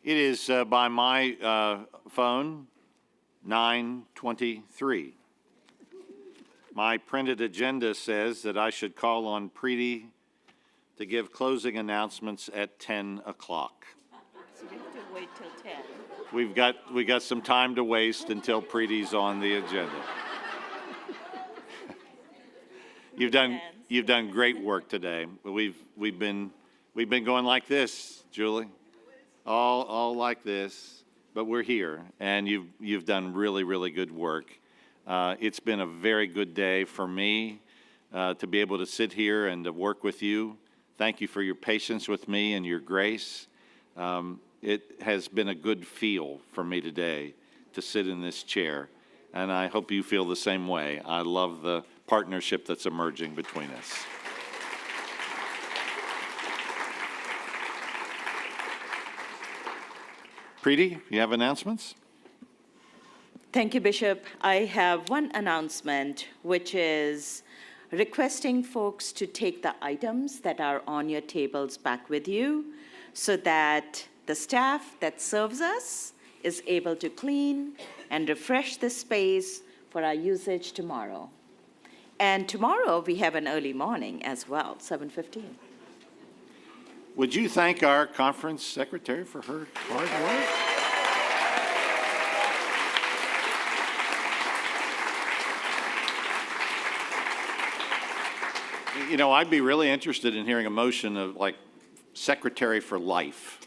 It is by my phone, 9:23. My printed agenda says that I should call on Preeti to give closing announcements at 10 o'clock. So we have to wait till 10. we got some time to waste until Preeti's on the agenda. You've done great work today. We've been going like this, Julie, all like this, but we're here, and you've done really, really good work. It's been a very good day for me to be able to sit here and to work with you. Thank you for your patience with me and your grace. It has been a good feel for me today to sit in this chair, and I hope you feel the same way. I love the partnership that's emerging between us. Preeti, you have announcements? Thank you, Bishop. I have one announcement, which is requesting folks to take the items that are on your tables back with you so that the staff that serves us is able to clean and refresh the space for our usage tomorrow. And tomorrow, we have an early morning as well, 7:15. Would you thank our conference secretary for her hard work? You know, I'd be really interested in hearing a motion of like secretary for life.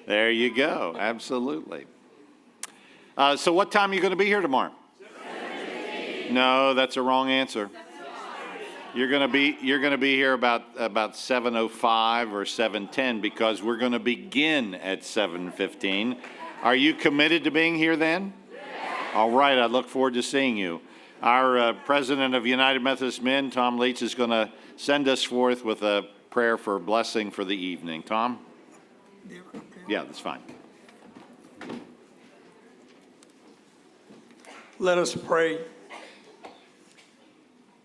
There you go. Absolutely. So what time are you going to be here tomorrow? No, that's a wrong answer. You're going to be here about 7:05 or 7:10 because we're going to begin at 7:15. Are you committed to being here then? All right. I look forward to seeing you. Our president of United Methodist Men, Tom Leach, is going to send us forth with a prayer for blessing for the evening. Tom? Yeah, that's fine. Let us pray.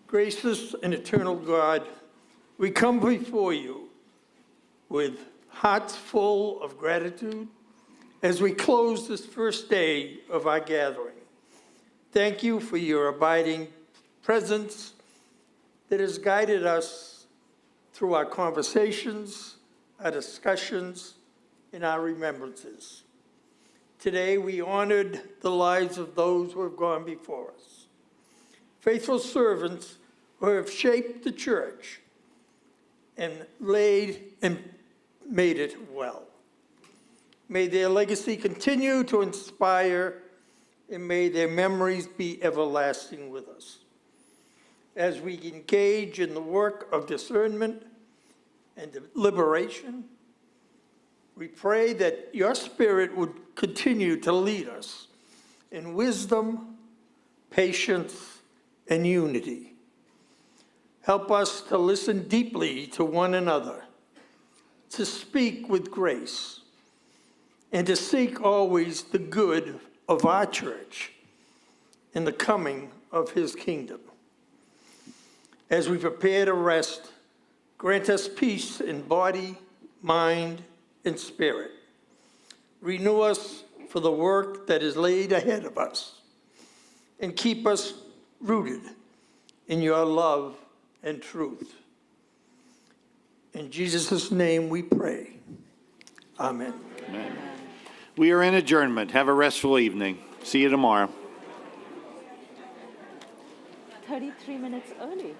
Gracious and eternal God, we come before you with hearts full of gratitude as we close this first day of our gathering. Thank you for your abiding presence that has guided us through our conversations, our discussions, and our remembrances. Today, we honored the lives of those who have gone before us, faithful servants who have shaped the church and laid and made it well. May their legacy continue to inspire, and may their memories be everlasting with us. As we engage in the work of discernment and liberation, we pray that your Spirit would continue to lead us in wisdom, patience, and unity. Help us to listen deeply to one another, to speak with grace, and to seek always the good of our church and the coming of his kingdom. As we prepare to rest, grant us peace in body, mind, and spirit. Renew us for the work that is laid ahead of us, and keep us rooted in your love and truth. In Jesus' name we pray. Amen. Amen. We are in adjournment. Have a restful evening. See you tomorrow. 33 minutes early.